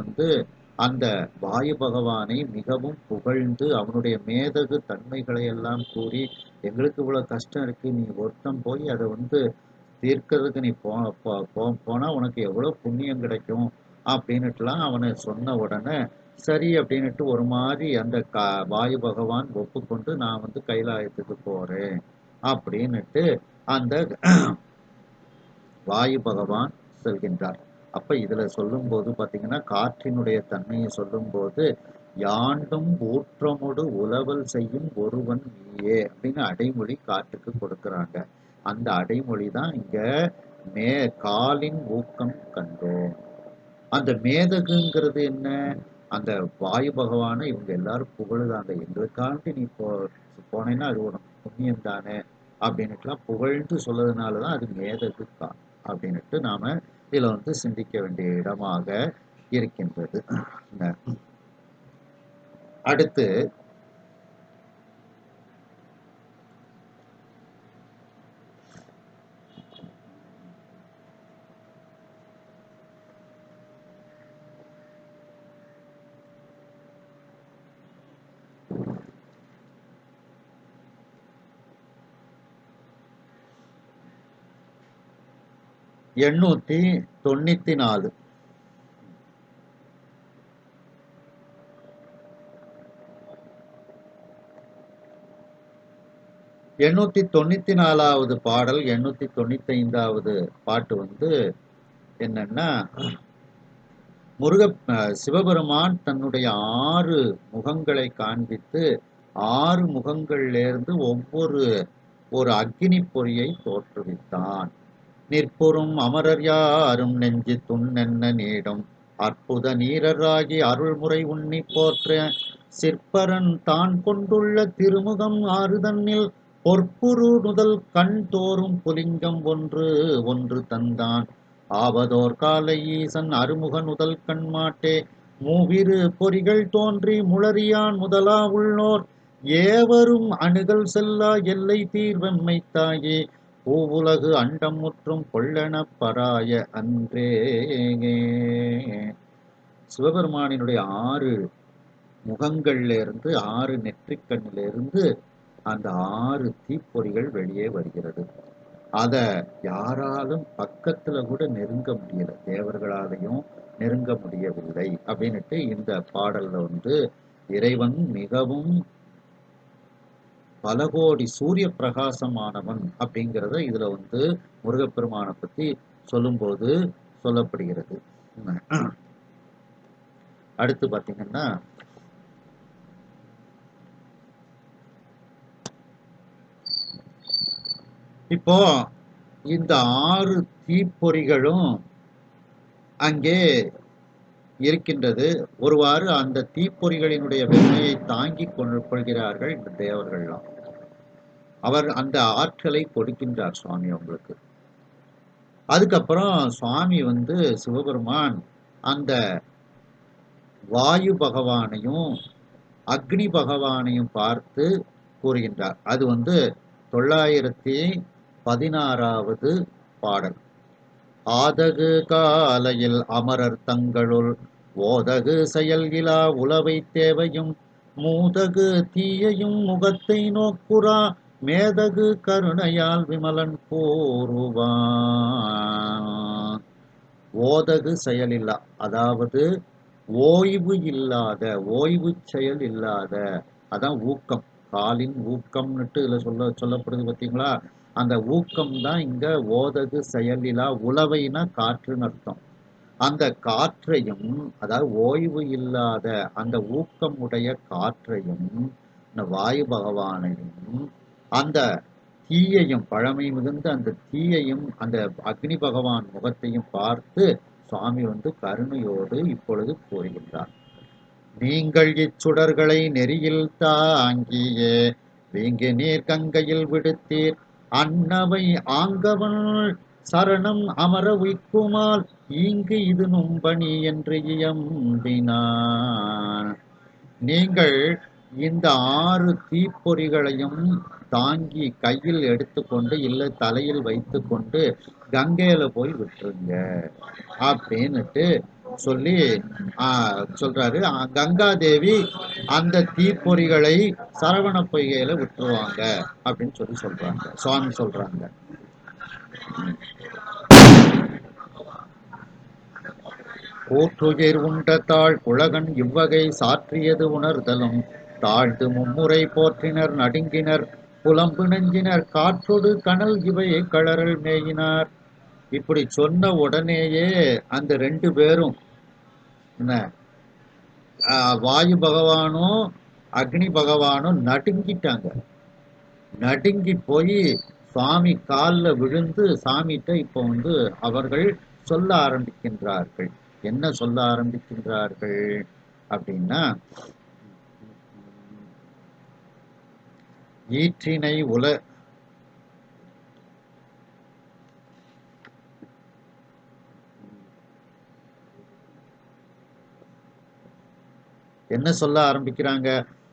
அந்த வாயு பகவானை மிகவும் புகழ்ந்து அவனுடைய மேதகு தன்மைகளை எல்லாம் கூறி, எங்களுக்கு இவ்வளவு கஷ்டம் இருக்கு, நீ ஒருத்தம் போய் அதை தீர்க்கிறதுக்கு நீ போனா உனக்கு எவ்வளவு புண்ணியம் கிடைக்கும் அப்படின்னுட்டுலாம் அவனை சொன்ன உடனே சரி அப்படின்னுட்டு ஒரு மாதிரி அந்த வாயு பகவான் ஒப்புக்கொண்டு நான் கைலாயத்துக்கு போறேன் அப்படின்னுட்டு அந்த வாயு பகவான் செல்கின்றார். அப்ப இதுல சொல்லும் போது பாத்தீங்கன்னா, காற்றினுடைய தன்மையை சொல்லும் போது யாண்டும் ஊற்றமுடு உலவல் செய்யும் ஒருவன் நீயே அப்படின்னு அடைமொழி காற்றுக்கு கொடுக்கிறாங்க. அந்த அடைமொழி தான் இங்க காலின் ஊக்கம் கண்டோம். அந்த மேதகுங்கிறது என்ன? அந்த வாயு பகவானை இவங்க எல்லாரும் புகழுதாங்க. எங்களுக்காண்டி நீ போனேன்னா அது உனக்கு புண்ணியம் தானே அப்படின்னுட்டுலாம் புகழ்ந்து சொல்லதுனாலதான் அது மேதகு அப்படின்னுட்டு நாம இதுல சிந்திக்க வேண்டிய இடமாக இருக்கின்றது. அடுத்து, 894. 894வது பாடல் 895வது பாட்டு வந்து என்னன்னா, சிவபெருமான் தன்னுடைய 6 முகங்களை காண்பித்து 6 முகங்கள்லேருந்து ஒரு அக்கினி பொறியை தோற்றுவித்தான். நிற்புறும் அமரர் யாரும் நெஞ்சு துண்ணென்ன நீடும் அற்புத நீரராகி அருள்முறை உண்ணி போற்ற சிற்பரன் தான் கொண்டுள்ள திருமுகம் ஆறுதன்னில் பொற்புரு முதல் கண் தோறும் புலிங்கம் ஒன்று ஒன்று தந்தான். ஆவதோர் காலை ஈசன் அருமுக நுதல் கண் மாட்டே மூவிரு பொறிகள் தோன்றி முளரியான் முதலா உள்ளோர் ஏவரும் அணுகல் செல்லா எல்லை தீர்வெம்மை தாயே பூவுலகு அண்டம் முற்றும் கொள்ளென பராய அன்றே. சிவபெருமானினுடைய 6 முகங்கள்ல இருந்து 6 நெற்றிக்கண்ணிலிருந்து அந்த 6 தீப்பொறிகள் வெளியே வருகிறது. அத யாராலும் பக்கத்துல கூட நெருங்க முடியல, தேவர்களாலையும் நெருங்க முடியவில்லை அப்படின்னுட்டு இந்த பாடல்ல வந்து இறைவன் மிகவும் பல கோடி சூரிய பிரகாசமானவன் அப்படிங்கிறத இதுல வந்து முருகப்பெருமானை பத்தி சொல்லும்போது சொல்லப்படுகிறது. அடுத்து பாத்தீங்கன்னா, இப்போ இந்த 6 தீப்பொறிகளும் அங்கே இருக்கின்றது. ஒருவாறு அந்த தீப்பொறிகளினுடைய வெண்மையை தாங்கிக் கொள்கிறார்கள் இந்த தேவர்கள்லாம். அவர் அந்த ஆற்றலை கொடுக்கின்றார் சுவாமி அவங்களுக்கு. அதுக்கப்புறம் சுவாமி வந்து சிவபெருமான் அந்த வாயு பகவானையும் அக்னி பகவானையும் பார்த்து கூறுகின்றார். அது வந்து 916வது பாடல். ஆதகு காலையில் அமரர் தங்களுள் ஓதகு செயல் இலா உலவை தேவையும் மூதகு தீயையும் முகத்தை நோக்குறா மேதகு கருணையால் விமலன் கூறுவான். ஓதகு செயலில்லா, அதாவது ஓய்வு இல்லாத, ஓய்வு செயல் இல்லாத, அதான் ஊக்கம், காலின் ஊக்கம்னுட்டு இதுல சொல்லப்படுது பார்த்தீங்களா. அந்த ஊக்கம் தான் இங்க ஓதகு செயலிலா, உலவைனா காற்றுன்னு அர்த்தம். அந்த காற்றையும், அதாவது ஓய்வு இல்லாத அந்த ஊக்கம் உடைய காற்றையும், இந்த வாயு பகவானையும், அந்த தீயையும், பழமை மிகுந்த அந்த தீயையும், அந்த அக்னி பகவான் முகத்தையும் பார்த்து சுவாமி வந்து கருணையோடு இப்பொழுது கூறுகின்றார். நீங்கள் இச்சுடர்களை நெறியில் தாங்கியே வீங்கு நீர் கங்கையில் விடுத்தீர் அன்னவை ஆங்கவன் சரணம் அமர உய்க்குமால் இங்கு இது நும்பணி என்று இயம்பினான். நீங்கள் இந்த 6 தீப்பொறிகளையும் தாங்கி கையில் எடுத்துக்கொண்டு இல்லை தலையில் வைத்து கொண்டு கங்கையில போய் விட்டுருங்க அப்படின்னுட்டு சொல்லி சொல்றாரு. கங்காதேவி அந்த தீப்பொறிகளை சரவண பொய்கையில விட்டுருவாங்க அப்படின்னு சொல்றாங்க, சுவாமி சொல்றாங்க. கூற்றுயிர் உண்ட தாழ் குழகன் இவ்வகை சாற்றியது உணர்தலும் தாழ்ந்து மும்முறை போற்றினர் நடுங்கினர் புலம்பு நெஞ்சினர் காற்றொடு கனல் இவை களரல் மேயினார். இப்படி சொன்ன உடனேயே அந்த 2 பேரும் என்ன, வாயு பகவானும் அக்னி பகவானும் நடுங்கிட்டாங்க. நடுங்கி போய் சுவாமி காலில் விழுந்து சாமிகிட்ட இப்போ வந்து அவர்கள் சொல்ல ஆரம்பிக்கின்றார்கள். என்ன சொல்ல ஆரம்பிக்கின்றார்கள் அப்படின்னா, ஈற்றினை என்ன சொல்ல ஆரம்பிக்கிறாங்க,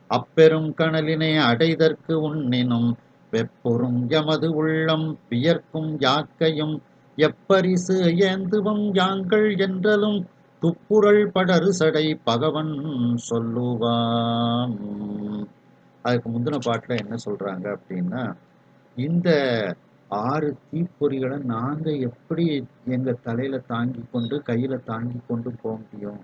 அப்பெரும் கனலினை அடைதற்கு உண்ணினும் வெப்புறும் எமது உள்ளம் வியர்க்கும் யாக்கையும் எப்பரிசு ஏந்துவம் யாங்கள் என்றலும் துப்புரள் படரு சடை பகவன் சொல்லுவான். அதுக்கு முந்தின பாட்டுல என்ன சொல்றாங்க அப்படின்னா, இந்த 6 தீப்பொறிகளை நாங்க எப்படி எங்க தலையில தாங்கி கொண்டு கையில தாங்கி கொண்டு போக முடியும்?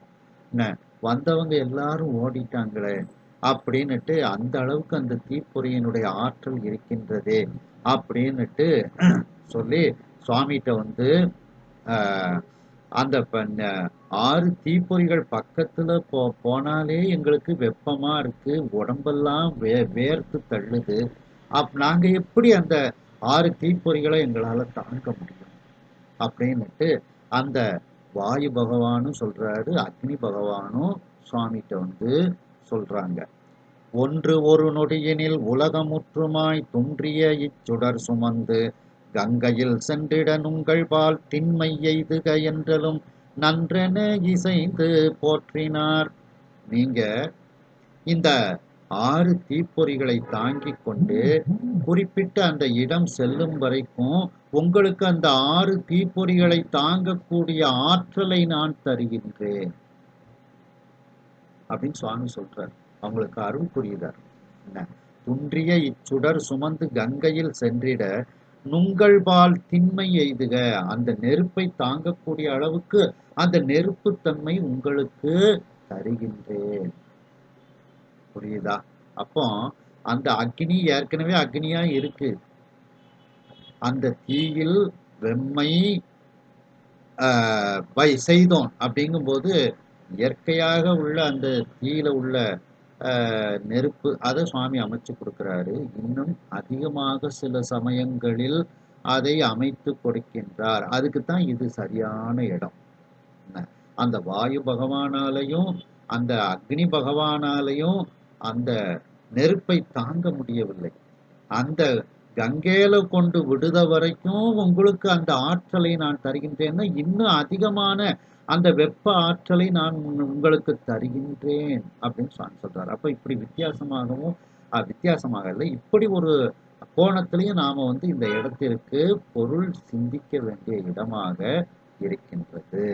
என்ன வந்தவங்க எல்லாரும் ஓடிட்டாங்களே அப்படின்னுட்டு அந்த அளவுக்கு அந்த தீப்பொறியினுடைய ஆற்றல் இருக்கின்றதே அப்படின்னுட்டு சொல்லி சுவாமிகிட்ட வந்து ஆஹ், அந்த 6 தீப்பொறிகள் பக்கத்துல போனாலே எங்களுக்கு வெப்பமா இருக்கு, உடம்பெல்லாம் வேர்த்து தள்ளுது. நாங்க எப்படி அந்த 6 தீப்பொறிகளை எங்களால தாங்க முடியும் அப்படின்னுட்டு அந்த வாயு பகவானும் சொல்றாரு, அக்னி பகவானும் சுவாமிகிட்ட வந்து சொல்றாங்க. ஒன்று ஒரு நொடியினில் உலகமுற்றுமாய் துன்றிய இச்சுடர் சுமந்து கங்கையில் சென்றிட நுங்கள்பால் திண்மை எய்துக என்றலும் நன்றென இசைந்து போற்றினார். நீங்க இந்த 6 தீப்பொறிகளை தாங்கிக் கொண்டு குறிப்பிட்ட அந்த இடம் செல்லும் வரைக்கும் உங்களுக்கு அந்த 6 தீப்பொறிகளை தாங்கக்கூடிய ஆற்றலை நான் தருகின்றேன் அப்படின்னு சுவாமி சொல்றார். அவங்களுக்கு அருள் புரியுதார். என்ன துன்றிய இச்சுடர் சுமந்து கங்கையில் சென்றிட நுங்கள்பால் திண்மை எய்துக, அந்த நெருப்பை தாங்கக்கூடிய அளவுக்கு அந்த நெருப்பு தன்மை உங்களுக்கு தருகின்றேன். புரியுதா? அப்போ அந்த அக்னி ஏற்கனவே அக்னியா இருக்கு. அந்த தீயில் வெம்மை செய்தோன் அப்படிங்கும்போது இயற்கையாக உள்ள அந்த தீயில உள்ள நெருப்பு அதை சுவாமி அமைச்சு கொடுக்கிறாரு. இன்னும் அதிகமாக சில சமயங்களில் அதை அமைத்து கொடுக்கின்றார். அதுக்குத்தான் இது சரியான இடம். அந்த வாயு பகவானாலையும் அந்த அக்னி பகவானாலையும் அந்த நெருப்பை தாங்க முடியவில்லை. அந்த கங்கையில கொண்டு விடுத வரைக்கும் உங்களுக்கு அந்த ஆற்றலை நான் தருகின்றேன்னா இன்னும் அதிகமான அந்த வெப்ப ஆற்றலை நான் உங்களுக்கு தருகின்றேன் அப்படின்னு சுவாமி சொல்றாரு. அப்ப இப்படி வித்தியாசமாகவும் வித்தியாசமாக இல்லை, இப்படி ஒரு கோணத்திலையும் நாம வந்து இந்த இடத்திற்கு பொருள் சிந்திக்க வேண்டிய இடமாக இருக்கின்றது.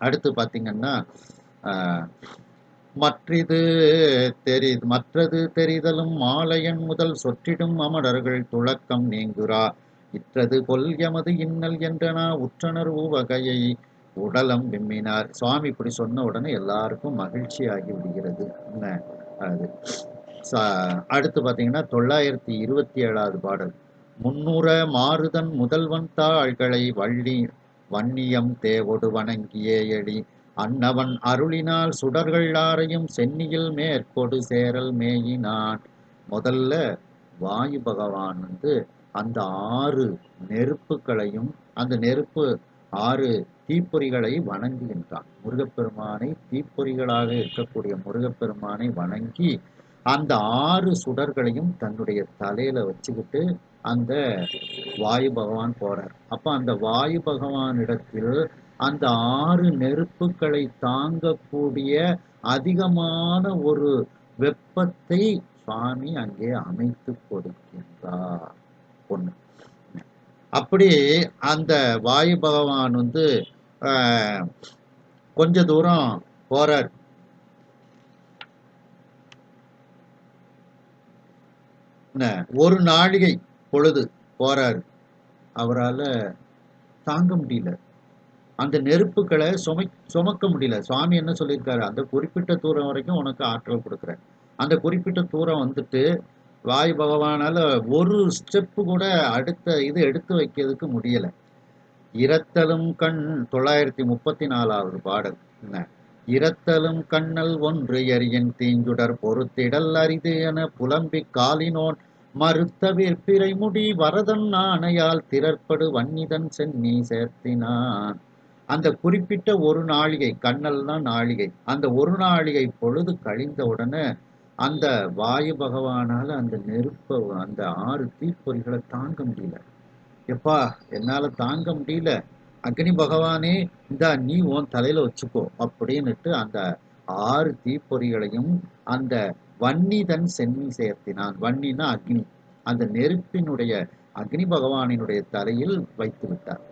அடுத்து பாத்தீங்கன்னா மற்றது தெரிதலும் மாலையன் முதல் சொற்றிடும் அமரர்கள் துளக்கம் நீங்குரா இற்றது கொல் எமது இன்னல் என்றனா உற்றனர் வகையை உடலம் விம்மினார். சுவாமி இப்படி சொன்ன உடனே எல்லாருக்கும் மகிழ்ச்சி ஆகி விடுகிறது. அது அடுத்து பாத்தீங்கன்னா 927வது பாடல். முன்னுற மாறுதன் முதல்வன் தாள்களை வன்னியம் தேவொடு வணங்கியே எழி அன்னவன் அருளினால் சுடர்கள் ஆரையும் சென்னியில் மேற்கொடு சேரல் மேயினான். முதல்ல வாயு பகவான் வந்து அந்த 6 நெருப்புகளையும் அந்த நெருப்பு 6 தீப்பொறிகளை வணங்குகின்றான். முருகப்பெருமானை தீப்பொறிகளாக இருக்கக்கூடிய முருகப்பெருமானை வணங்கி அந்த 6 சுடர்களையும் தன்னுடைய தலையில வச்சுக்கிட்டு அந்த வாயு பகவான் போறார். அப்ப அந்த வாயு பகவானிடத்தில் அந்த 6 நெருப்புகளை தாங்கக்கூடிய அதிகமான ஒரு வெப்பத்தை சுவாமி அங்கே அமைத்து கொடுக்கின்றார். ஒண்ணு. அப்படி அந்த வாயு பகவான் வந்து கொஞ்ச தூரம் போறார். ஒரு நாழிகை பொழுது போறாரு. அவரால் தாங்க முடியல, அந்த நெருப்புகளை சுமக்க முடியல. சுவாமி என்ன சொல்லியிருக்காரு, அந்த குறிப்பிட்ட தூரம் வரைக்கும் உனக்கு ஆற்றல் கொடுக்குறேன். அந்த குறிப்பிட்ட தூரம் வந்துட்டு வாயு பகவானால ஒரு ஸ்டெப்பு கூட அடுத்த இது எடுத்து வைக்கிறதுக்கு முடியல. இரத்தலும் கண் 934வது பாடல். இரத்தலும் கண்ணல் ஒன்று எரியன் தீஞ்சுடர் பொறுத்திடல் அரிது என புலம்பி காலினோன் மறுத்த விற்பிரை முடி வரதன் ஆணையால் திறற்படு வன்னிதன் சென்னி சேர்த்தினான். அந்த குறிப்பிட்ட ஒரு நாழிகை, கண்ணல்னா நாழிகை, அந்த ஒரு நாழிகை பொழுது கழிந்த உடனே அந்த வாயு பகவானால அந்த நெருப்ப அந்த 6 தீப்பொறிகளை தாங்க முடியல. எப்பா என்னால தாங்க முடியல, அக்னி பகவானே இந்தா நீ உன் தலையில வச்சுக்கோ அப்படின்னுட்டு அந்த 6 தீப்பொறிகளையும் அந்த வன்னிதன் சென்னி சேர்த்தினான். வன்னினா அக்னி, அந்த நெருப்பினுடைய அக்னி பகவானினுடைய தலையில் வைத்து விட்டார்.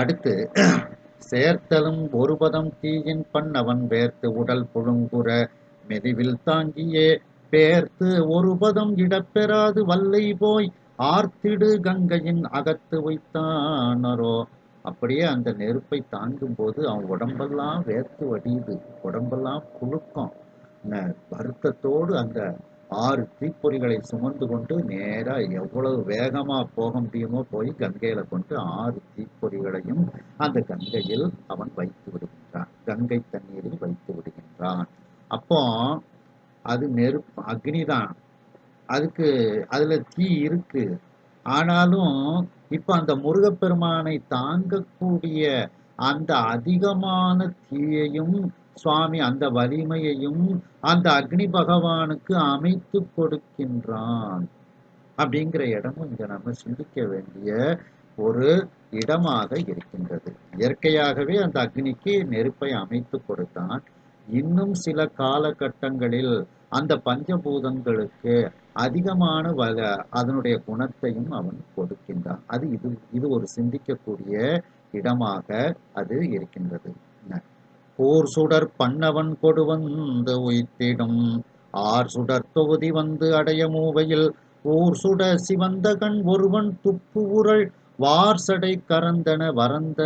அடுத்து சேர்த்தலும் ஒருபதம் தீயின் பண்ணவன் வேர்த்து உடல் புழுங்குற மெதிவில் தாங்கியே பேர்த்து ஒரு பதம் இடப்பெறாது வல்லை போய் ஆர்த்திடு கங்கையின் அகத்து வைத்தானரோ. அப்படியே அந்த நெருப்பை தாங்கும் போது அவன் உடம்பெல்லாம் வேர்த்து வடியுது, உடம்பெல்லாம் புழுக்கம். வருத்தத்தோடு அந்த 6 தீப்பொறிகளை சுமந்து கொண்டு நேரா எவ்வளவு வேகமா போக முடியுமோ போய் கங்கையில கொண்டு 6 தீப்பொறிகளையும் அந்த கங்கையில் அவன் வைத்து விடுகின்றான், கங்கை தண்ணீரில் வைத்து விடுகின்றான். அப்போ அது நெருப்பு, அக்னிதான், அதுக்கு அதுல தீ இருக்கு. ஆனாலும் இப்ப அந்த முருகப்பெருமானை தாங்கக்கூடிய அந்த அதிகமான தீயையும் சுவாமி அந்த வலிமையையும் அந்த அக்னி பகவானுக்கு அமைத்து கொடுக்கின்றான். அப்படிங்கிற இடமும் இங்க நம்ம சிந்திக்க வேண்டிய ஒரு இடமாக இருக்கின்றது. இயற்கையாகவே அந்த அக்னிக்கு நெருப்பை அமைத்து கொடுத்தான். இன்னும் சில காலகட்டங்களில் அந்த பஞ்சபூதங்களுக்கு அதிகமான அதனுடைய குணத்தையும் அவன் கொடுக்கின்றான். அது இது ஒரு சிந்திக்கக்கூடிய இடமாக அது இருக்கின்றது. போர் சுடர் பண்ணவன் கொடுவந்து உய்த்திடும் ஆர் சுடர் தொகுதி வந்து அடைய மூவையில் ஊர் சுட சிவந்த கண் ஒருவன் துப்பு உரள் வார்சடை கரந்தன வரந்த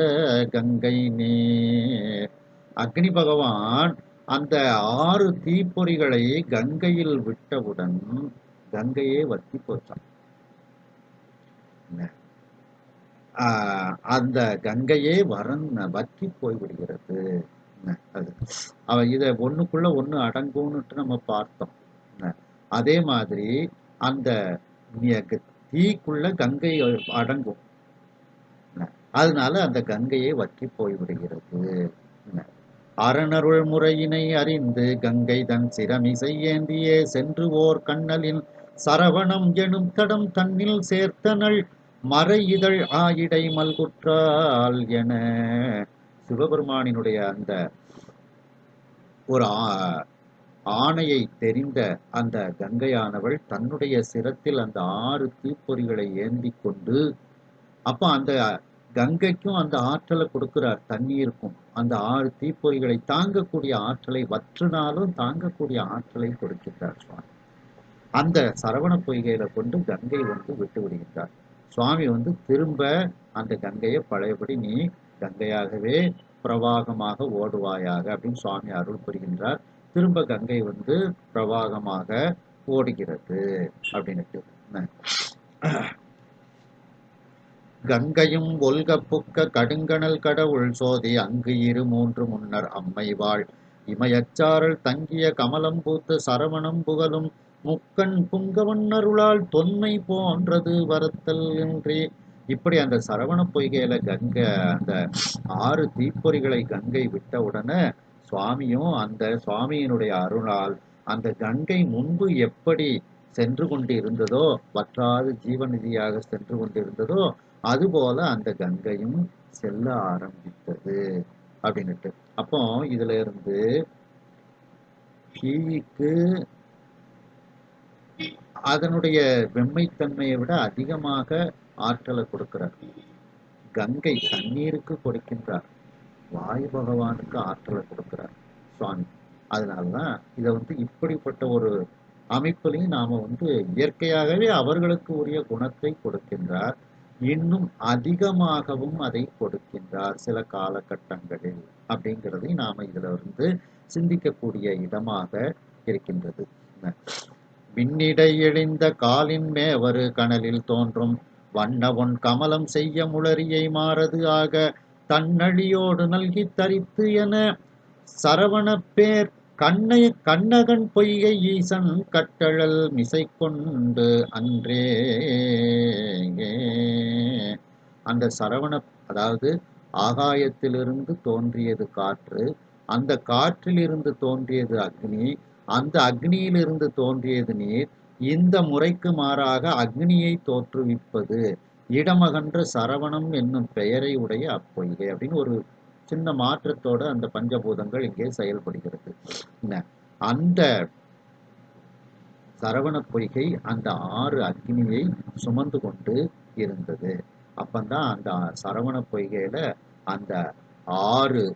கங்கை நீர். அக்னி பகவான் அந்த 6 தீப்பொறிகளை கங்கையில் விட்டவுடன் கங்கையே வத்தி போச்சான். அந்த கங்கையே வற்றி போய்விடுகிறது. அது இதை ஒண்ணுக்குள்ள ஒண்ணு அடங்கும்னுட்டு நம்ம பார்த்தோம். அதே மாதிரி அந்த தீக்குள்ள கங்கை அடங்கும். அதனால அந்த கங்கையை வற்றி போய்விடுகிறது. அரணருள் முறையினை அறிந்து கங்கை தன் சிரமிசை ஏந்தியே சென்று ஓர் கண்ணலின் சரவணம் எனும் தடம் தன்னில் சேர்த்தனள் மறை இதழ் ஆயிடை மல்குற்றால் என. சிவபெருமானினுடைய அந்த ஒரு ஆணையை தெரிந்த அந்த கங்கையானவள் தன்னுடைய சிரத்தில் அந்த 6 தீப்பொறிகளை ஏந்தி கொண்டு, அப்ப அந்த கங்கைக்கும் அந்த ஆற்றலை கொடுக்கிறார், தண்ணீருக்கும் அந்த 6 தீப்பொறிகளை தாங்கக்கூடிய ஆற்றலை, வற்றினாலும் தாங்கக்கூடிய ஆற்றலை கொடுக்கின்றார் சுவாமி. அந்த சரவண பொய்கையில கொண்டு கங்கை விட்டு விடுகின்றார் சுவாமி. திரும்ப அந்த கங்கையை பழையபடி நீ கங்கையாகவே பிரவாகமாக ஓடுவாயாக அப்படின்னு சுவாமி அருள் புரிகின்றார். திரும்ப கங்கை பிரவாகமாக ஓடுகிறது அப்படின்னுட்டு. கங்கையும் ஒல்க புக்க கடுங்கணல் கடவுள் சோதி அங்கு 2 3 முன்னர் அம்மை வாழ் இமயச்சாரல் தங்கிய கமலம் பூத்து சரவணம் புகழும் முக்கண் புங்கவன் அருளால் தொன்மை போன்றது வரத்தல் என்றே. இப்படி அந்த சரவண பொய்கையில கங்கை அந்த 6 தீப்பொறிகளை கங்கை விட்ட உடனே சுவாமியும் அந்த சுவாமியினுடைய அருளால் அந்த கங்கை முன்பு எப்படி சென்று கொண்டு இருந்ததோ, வற்றாது ஜீவநிதியாக சென்று கொண்டிருந்ததோ, அதுபோல அந்த கங்கையும் செல்ல ஆரம்பித்தது அப்படின்னுட்டு. அப்போ இதுல இருந்து தீக்கு அதனுடைய வெம்மைத்தன்மையை விட அதிகமாக ஆற்றலை கொடுக்கிறார். கங்கை தண்ணீருக்கு கொடுக்கின்றார், வாயு பகவானுக்கு ஆற்றலை கொடுக்கிறார் சுவாமி. அதனாலதான் இதை இப்படிப்பட்ட ஒரு அமைப்பிலையும் நாம இயற்கையாகவே அவர்களுக்கு உரிய குணத்தை கொடுக்கின்றார், இன்னும் அதிகமாகவும் அதை கொடுக்கின்றார் சில காலகட்டங்களில் அப்படிங்கிறதையும் நாம இதுல சிந்திக்கக்கூடிய இடமாக இருக்கின்றது. விண்ணிடை எழுந்த காலின் மேவரு கனலில் தோன்றும் வண்ண ஒன் கமலம் செய்ய முளரியை மாறது ஆக தன்னழியோடு நல்கி தரித்து என சரவண பேர் கண்ணகன் பொய்கை ஈசன் கட்டழல் மிசை கொண்டு அன்றே. அந்த சரவண, அதாவது ஆகாயத்திலிருந்து தோன்றியது காற்று, அந்த காற்றிலிருந்து தோன்றியது அக்னி, அந்த அக்னியிலிருந்து தோன்றியது நீர். இந்த முறைக்கு மாறாக அக்னியை தோற்றுவிப்பது இடமகன்ற சரவணம் என்னும் பெயரை உடைய அப்பொய்கை அப்படின்னு ஒரு சின்ன மாற்றத்தோட அந்த பஞ்சபூதங்கள் இங்கே செயல்படுகிறது. அந்த சரவண பொய்கை அந்த 6 அக்னியை சுமந்து கொண்டு இருந்தது. அப்பந்தான் அந்த சரவண பொய்கையில அந்த 6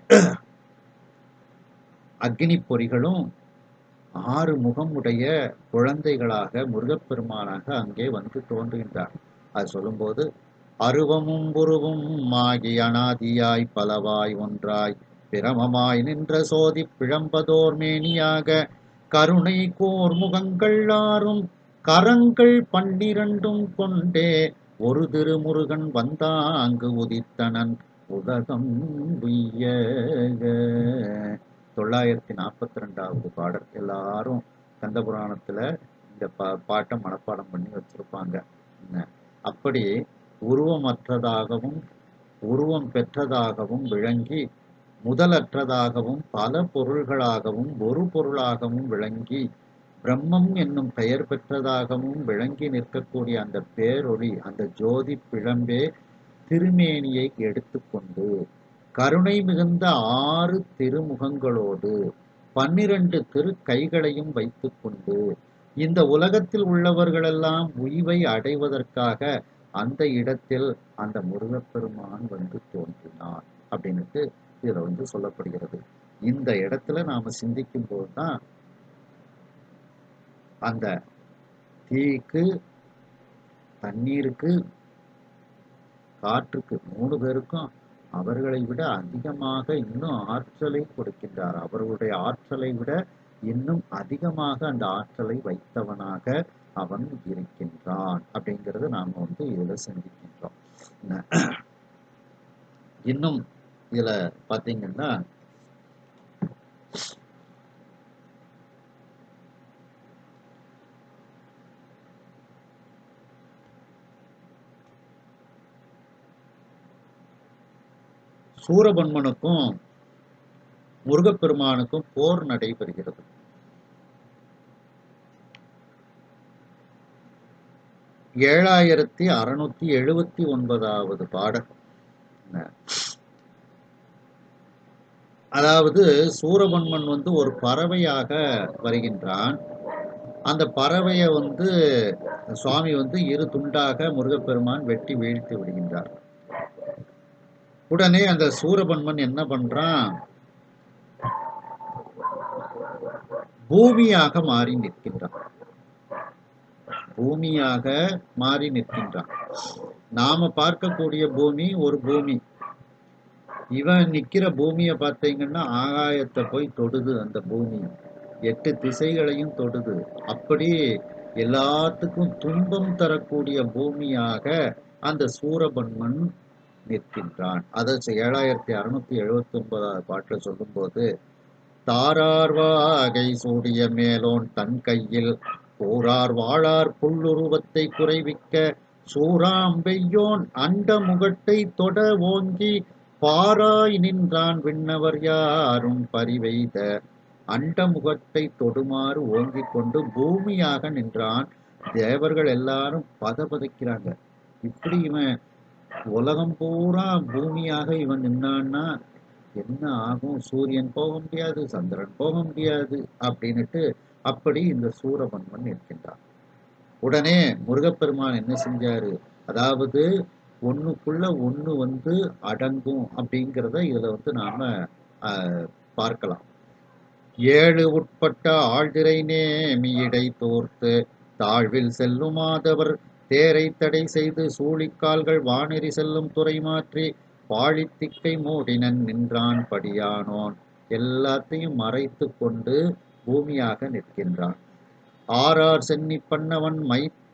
அக்னி பொறிகளும் 6 முகம் உடைய குழந்தைகளாக முருகப்பெருமானாக அங்கே வந்து தோன்றுகின்றார். அது சொல்லும்போது, அருவமும் புருவும் ஆகி அனாதியாய் பலவாய் ஒன்றாய் பிரமமாய் நின்ற சோதி பிழம்பதோர் மேனியாக கருணை கோர் முகங்கள் ஆறும் கரங்கள் 12 கொண்டே ஒரு திருமுருகன் வந்தாங்கு உதித்தனன் உலகம் உய்ய. 942வது பாடல். எல்லாரும் கந்த புராணத்துல இந்த பாட்டை மனப்பாடம் பண்ணி வச்சிருப்பாங்க. அப்படி உருவமற்றதாகவும் உருவம் பெற்றதாகவும் விளங்கி முதலற்றதாகவும் பல பொருள்களாகவும் ஒரு பொருளாகவும் விளங்கி பிரம்மம் என்னும் பெயர் பெற்றதாகவும் விளங்கி நிற்கக்கூடிய அந்த பேரொளி, அந்த ஜோதி பிழம்பே திருமேனியை எடுத்துக்கொண்டு கருணை மிகுந்த 6 திருமுகங்களோடு 12 திரு கைகளையும் வைத்துக்கொண்டு இந்த உலகத்தில் உள்ளவர்களெல்லாம் உய்வை அடைவதற்காக அந்த இடத்தில் அந்த முருகப்பெருமான் வந்து தோன்றினார் அப்படின்னுட்டு இதுல வந்து சொல்லப்படுகிறது. இந்த இடத்துல நாம சிந்திக்கும் போதுதான் அந்த தீக்கு, தண்ணீருக்கு, காற்றுக்கு 3 பேருக்கும் அவர்களை விட அதிகமாக இன்னும் ஆற்றலை கொடுக்கின்றார். அவர்களுடைய ஆற்றலை விட இன்னும் அதிகமாக அந்த ஆற்றலை வைத்தவனாக அவன் இருக்கின்றான் அப்படிங்கிறது நாம வந்து இதுல சிந்திக்கின்றோம். இன்னும் இதுல பாத்தீங்கன்னா சூரபன்மனுக்கும் முருகப்பெருமானுக்கும் போர் நடைபெறுகிறது. ஏழாயிரத்தி 679வது பாடல். அதாவது சூரபன்மன் வந்து ஒரு பறவையாக வருகின்றான். அந்த பறவையை வந்து சுவாமி வந்து 2 துண்டாக முருகப்பெருமான் வெட்டி வீழ்த்தி விடுகின்றார். உடனே அந்த சூரபன்மன் என்ன பண்றான், பூமியாக மாறி நிற்கின்றான். பூமியாக மாறி நிற்கின்றான். நாம பார்க்கக்கூடிய பூமி ஒரு பூமி. இவன் நிக்கிற பூமியை பார்த்தீங்கன்னா ஆகாயத்தை போய் தொடுது. அந்த பூமி 8 திசைகளையும் தொடுது. அப்படி எல்லாத்துக்கும் துன்பம் தரக்கூடிய பூமியாக அந்த சூரபன்மன் நிற்கின்றான். அதை 7679வது பாட்டில் சொல்லும்போது, தாரார் வாகை சூடிய மேலோன் தன் கையில் கூறார் வாழார் புல்லுருவத்தை குறைவிக்க சூறாம் வெய்யோன் அண்ட முகட்டை தொட ஓங்கி பாராய் நின்றான் விண்ணவர் யாரும் பரிவெய்த. அண்ட முகத்தை தொடுமாறு ஓங்கிக் கொண்டு பூமியாக நின்றான். தேவர்கள் எல்லாரும் பதபதைக்கிறாங்க. இப்படி இவன் உலகம் பூரா பூமியாக இவன் நின்னான்னா என்ன ஆகும்? சூரியன் போக முடியாது, சந்திரன் போக முடியாது அப்படின்னுட்டு அப்படி இந்த சூரபன்மன் இருக்கின்றான். உடனே முருகப்பெருமான் என்ன செஞ்சாரு, அதாவது ஒண்ணுக்குள்ள ஒண்ணு வந்து அடங்கும் அப்படிங்கிறத இதுல வந்து நாம பார்க்கலாம். 7 உட்பட்ட ஆழ்திரை நேமியிடை தோர்த்து தாழ்வில் செல்லுமாதவர் தேரை தடை செய்து சூழிக்கால்கள் வானெறி செல்லும் துறை மாற்றி பாழித்திக்கை மூடினன் நின்றான் படியானோன். எல்லாத்தையும் மறைத்து கொண்டு பூமியாக நிற்கின்றான். ஆறார் சென்னி பண்ணவன்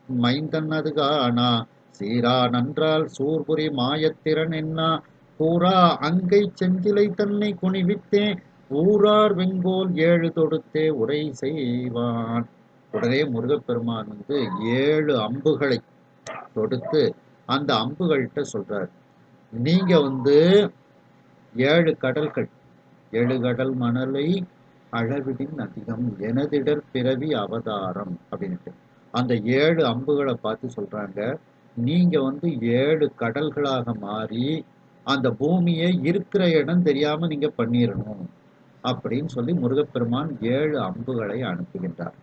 மைந்தன் அது காணா சீரா நன்றால் சூர்புரி மாயத்திறன் என்னா கூறா அங்கை செஞ்சிலை தன்னை குனிவித்தே ஊரார் வெங்கோல் 7 தொடுத்தே உரை செய்வான். உடனே முருகப்பெருமான் வந்து 7 அம்புகளை தொடுத்து அந்த அம்புகள்கிட்ட சொல்றார், நீங்க வந்து 7 கடல்கள் 7 கடல் மணலை அளவிடின் அதிகம் எனதிடர் பிறவி அவதாரம் அப்படின்ட்டு அந்த 7 அம்புகளை பார்த்து சொல்றாங்க, நீங்க வந்து 7 கடல்களாக மாறி அந்த பூமியை இருக்கிற இடம் தெரியாம நீங்க பண்ணிடணும் அப்படின்னு சொல்லி முருகப்பெருமான் 7 அம்புகளை அனுப்புகின்றார்.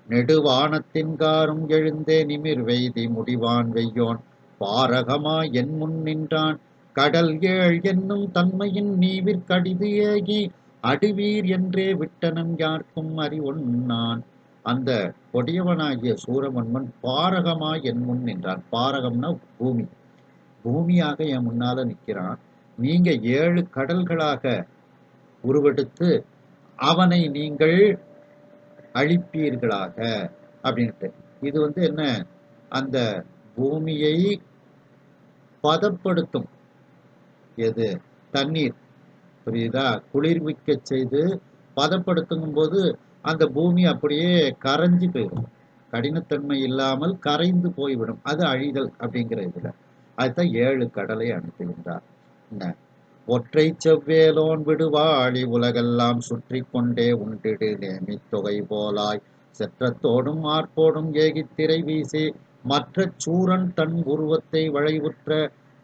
நெடுவானத்தின் காரும் எழுந்தே நிமிர் வெய்தி முடிவான் வெய்யோன் பாரகமா என் முன் நின்றான் கடல் 7 என்னும் தன்மையின் நீவிற்கடிது ஏகி அடுவீர் என்றே விட்டனன் யார்க்கும் அறிவொன்னான். அந்த கொடியவனாகிய சூரமன்மன் பாரகமாய் என் முன் நின்றான். பாரகம்னா பூமி. பூமியாக என் முன்னால நிற்கிறான். நீங்க 7 கடல்களாக உருவெடுத்து அவனை நீங்கள் அழிப்பீர்களாக அப்படின்ட்டு. இது என்ன, அந்த பூமியை பதப்படுத்தும் எது, தண்ணீர். புரியுதா? குளிர்விக்க செய்து பதப்படுத்தும் போது அந்த பூமி அப்படியே கரைஞ்சு போயிடும். கடினத்தன்மை இல்லாமல் கரைந்து போய்விடும். அது அழிதல் அப்படிங்கிற இதுல. அதுதான் 7 கடலை அனுப்புகின்றார். என்ன, ஒற்றை செவ்வேலோன் விடுவாழி உலகெல்லாம் சுற்றி கொண்டே உண்டிடு நேமி தொகை போலாய் செற்றத்தோடும் ஆர்ப்போடும் ஏகித்திரை வீசி மற்ற சூரன் தன் உருவத்தை வளைவுற்ற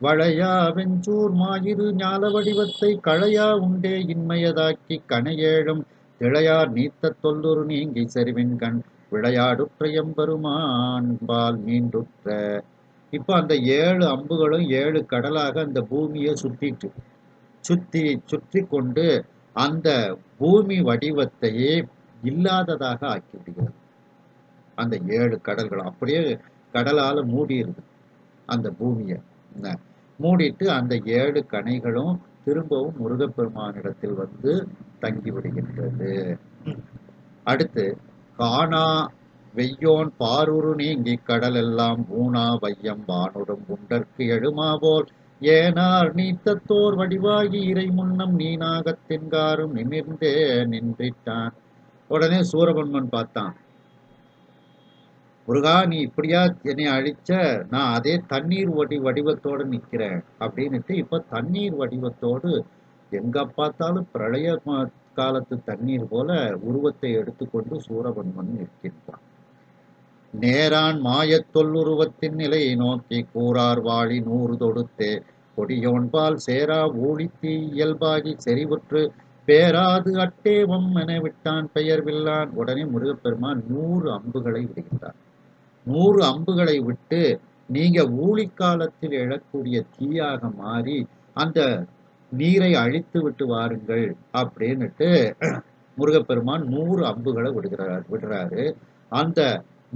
வளையா வெஞ்சூர் மாயிரு ஞால வடிவத்தை களையா உண்டே இன்மையதாக்கி கனையேழும் திளையார் நீத்த தொல்லுரு நீங்கி செறிவின்கண் விளையாடுற்ற எம்பெருமான்பால் மீண்டுற்ற. இப்ப அந்த 7 அம்புகளும் 7 கடலாக அந்த பூமியை சுற்றி கொண்டு அந்த பூமி வடிவத்தையே இல்லாததாக ஆக்கிவிடுகிறது. அந்த 7 கடல்களும் அப்படியே கடலால மூடிடுது அந்த பூமியை. மூடிட்டு அந்த 7 கணைகளும் திரும்பவும் முருகப்பெருமானிடத்தில் தங்கி விடுகின்றது. அடுத்து, காணா வெய்யோன் பாருரு நீங்கி கடல் எல்லாம் ஊனா வையம் வானுடும் உண்டற்கு எழுமா போல் ஏனார் நீத்தத்தோர் வடிவாகி இறை முன்னம் நீனாகத் தின்காரும் நிமிர்ந்தே நின்றிட்டான். உடனே சூரபன்மன் பார்த்தான், முருகா நீ இப்படியா என்னை அழிச்ச, நான் அதே தண்ணீர் வடிவத்தோடு நிற்கிறேன் அப்படின்னுட்டு இப்ப தண்ணீர் வடிவத்தோடு எங்க பார்த்தாலும் பிரளய காலத்து தண்ணீர் போல உருவத்தை எடுத்துக்கொண்டு சூரபன்மன் நிற்கின்றான். நேரான் மாயத் தொல்லுருவத்தின் நிலையை நோக்கி கூறார் வாழி 100 தொடுத்தே கொடியோன்பால் சேரா ஊழித்தீ இயல்பாகி செறிவுற்று பேராது அட்டேவம் என விட்டான் பெயர் வில்லான். உடனே முருகப்பெருமான் 100 அம்புகளை விடுகின்றார். 100 அம்புகளை விட்டு நீங்க ஊழிக்காலத்தில் எழக்கூடிய தீயாக மாறி அந்த நீரை அழித்து விட்டு வாருங்கள் அப்படின்னுட்டு முருகப்பெருமான் 100 அம்புகளை விடுறாரு. அந்த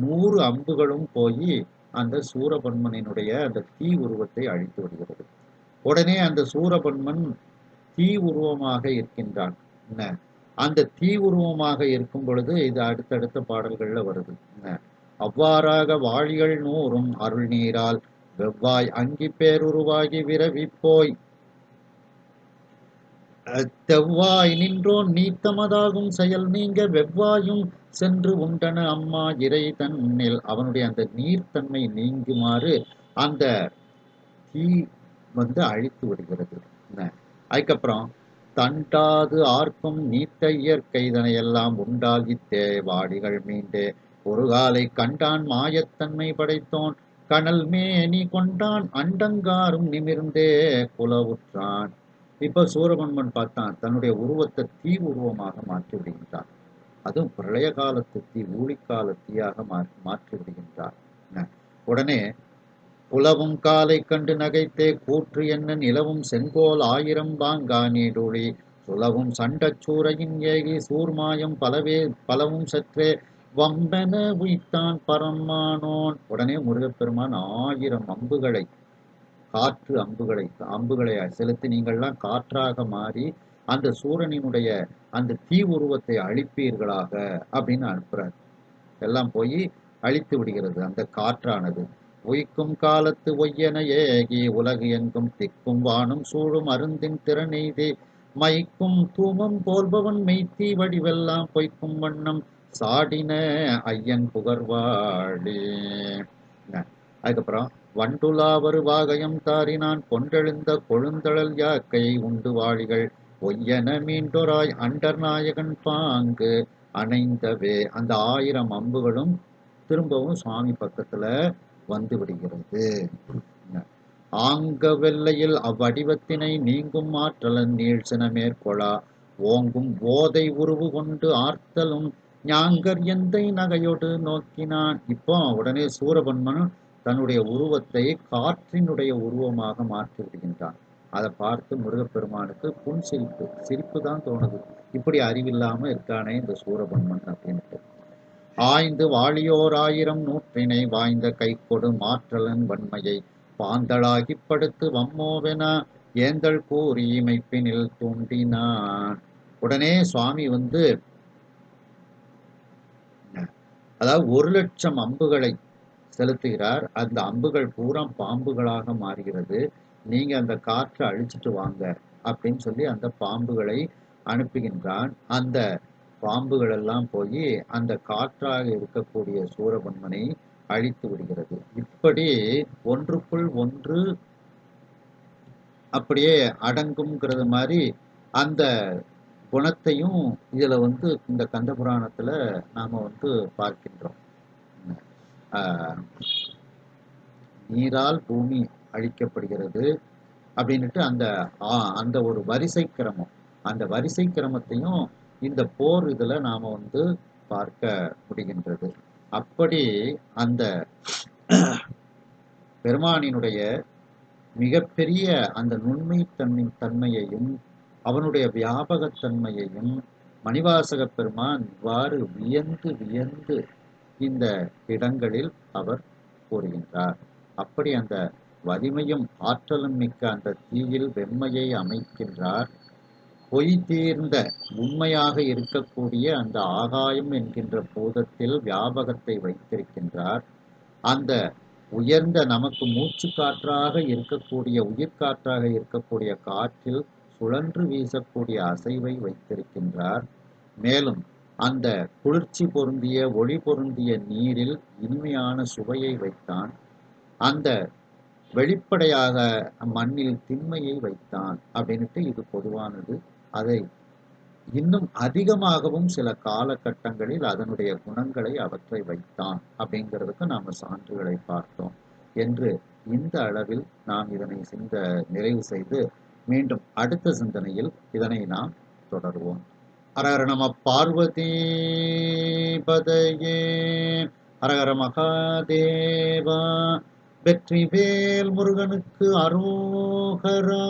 100 அம்புகளும் போய் அந்த சூரபன்மனினுடைய அந்த தீ உருவத்தை அழித்து விடுகிறது. உடனே அந்த சூரபன்மன் தீ உருவமாக இருக்கின்றான். என்ன, அந்த தீ உருவமாக இருக்கும் பொழுது இது அடுத்தடுத்த பாடல்கள்ல வருது. என்ன, அவ்வாறாக வாழிகள் 100ம் அருள் நீரால் வெவ்வாய் அங்கி பேருருவாகி விரவி போய் தெவ்வாய் நின்றோன் நீத்தமதாகும் செயல் நீங்க வெவ்வாயும் சென்று உண்டன அம்மா இறை தன்னில். அவனுடைய அந்த நீர்த்தன்மை நீங்குமாறு அந்த தீ அழித்து விடுகிறது. அதுக்கப்புறம் தண்டாது ஆர்க்கும் நீத்த இயற்கை இதனையெல்லாம் உண்டாகி தேவாடிகள் மீண்டே ஒரு காலை கண்டான் மாயத்தன்மை படைத்தோன் கனல் மேனி கொண்டான் அண்டங்காரும் நிமிர்ந்தே குலவுற்றான். இப்ப சூரபன்மன் பார்த்தான், தன்னுடைய உருவத்தை தீ உருவமாக மாற்றி விடுகின்றான். அதுவும் பிரளய காலத்து தீ, ஊழிக்கால தீயாக மாற்றி விடுகின்றான். உடனே புலவும் காலை கண்டு நகைத்தே கூற்று என்ன நிலவும் செங்கோல் 1000 பாங்கா நீடுழி சுலவும் சண்டச்சூரையின் ஏகி சூர்மாயம் பலவும் சற்றே வம்பென உய்த்தான் பரமானோன். உடனே முருகப்பெருமான் 1000 அம்புகளை, காற்று அம்புகளை செலுத்தி நீங்கள்லாம் காற்றாக மாறி அந்த சூரனினுடைய அந்த தீ உருவத்தை அழிப்பீர்களாக அப்படின்னு அனுப்புறார். எல்லாம் போய் அழித்து விடுகிறது அந்த காற்றானது. உய்க்கும் காலத்து ஒய்யென ஏகி உலகு எங்கும் திக்கும் வானும் சூழும் அருந்தின் திறனெய்தி மைக்கும் தூமம் போல்பவன் மெய்த்தீ வடிவெல்லாம் பொய்க்கும் வண்ணம் சாடின ஐயன் புகர்வாழி. அதுக்கப்புறம் வண்டுலாவரு வாகயம் தாரினான் கொண்டெழுந்த கொழுந்தழல் யாக்கையை உண்டு வாழிகள் ஒய்யென மீண்டொராய் அண்டர் நாயகன் பாங்கு அணைந்தவே. அந்த 1000 அம்புகளும் திரும்பவும் சுவாமி பக்கத்துல வந்து விடுகிறது. ஆங்க வெள்ளையில் அவ்வடிவத்தினை நீங்கும் ஆற்றலன் நீழ்சின மேற்கொளா ஓங்கும் போதை உருவு கொண்டு ஆர்த்தலும் ஞாங்கர் எந்தை நகையோடு நோக்கினான். இப்போ உடனே சூரபன்மன் தன்னுடைய உருவத்தை காற்றினுடைய உருவமாக மாற்றி விடுகின்றான். அதை பார்த்து முருகப்பெருமானுக்கு புன் சிரிப்பு சிரிப்பு தான் தோணுது. இப்படி அறிவில்லாம இருக்கானே இந்த சூரபன்மன் அப்படின்ட்டு. ஆய்ந்து வாழியோர் 1000 நூற்றினை வாய்ந்த கைக்கொடு மாற்றலன் வன்மையை பாந்தளாகி படுத்து வம்மோவென ஏந்தல் கூறி மைப்பினில் தூண்டினான். உடனே சுவாமி அதாவது 1,00,000 அம்புகளை செலுத்துகிறார். அந்த அம்புகள் பூரா பாம்புகளாக மாறுகிறது. நீங்க அந்த காற்றை அழிச்சிட்டு வாங்க அப்படின்னு சொல்லி அந்த பாம்புகளை அனுப்புகின்றான். அந்த பாம்புகள் எல்லாம் போய் அந்த காற்றாக இருக்கக்கூடிய சூரபன்மனை அழித்து விடுகிறது. இப்படி ஒன்றுக்குள் ஒன்று அப்படியே அடங்கும்ங்கிறது மாதிரி அந்த குணத்தையும் இதுல இந்த கந்த புராணத்துல நாம பார்க்கின்றோம். நீரால் பூமி அழிக்கப்படுகிறது அப்படின்னுட்டு அந்த ஒரு வரிசை கிரமம், அந்த வரிசை கிரமத்தையும் இந்த போர் இதுல நாம பார்க்க முடிகின்றது. அப்படி அந்த பெருமானினுடைய மிகப்பெரிய அந்த நுண்மை தன்மையையும் அவனுடைய வியாபகத்தன்மையையும் மணிவாசக பெருமான் இவ்வாறு வியந்து வியந்து இந்த இடங்களில் அவர் கூறுகின்றார். அப்படி அந்த வலிமையும் ஆற்றலும் மிக்க அந்த தீயில் வெம்மையை அமைக்கின்றார். பொய் தீர்ந்த உண்மையாக இருக்கக்கூடிய அந்த ஆகாயம் என்கின்ற பூதத்தில் வியாபகத்தை வைத்திருக்கின்றார். அந்த உயர்ந்த நமக்கு மூச்சு காற்றாக இருக்கக்கூடிய உயிர்காற்றாக இருக்கக்கூடிய காற்றில் சுழன்று வீசக்கூடிய அசைவை வைத்திருக்கின்றார். மேலும் அந்த குளிர்ச்சி பொருந்திய ஒளி பொருந்திய நீரில் இனிமையான சுவையை வைத்தான். அந்த வெளிப்படையாக மண்ணில் திண்மையை வைத்தான் அப்படின்ட்டு இது பொதுவானது. அதை இன்னும் அதிகமாகவும் சில காலகட்டங்களில் அதனுடைய குணங்களை அவற்றை வைத்தான் அப்படிங்கிறதுக்கு நாம சான்றுகளை பார்த்தோம் என்று இந்த அளவில் நாம் இதனை நிறைவு செய்து மீண்டும் அடுத்த சிந்தனையில் இதனை நாம் தொடர்வோம். ஹரஹர நம பார்வதி பதையே, ஹரஹர மகாதேவா, வெற்றிவேல் முருகனுக்கு அரோகரா.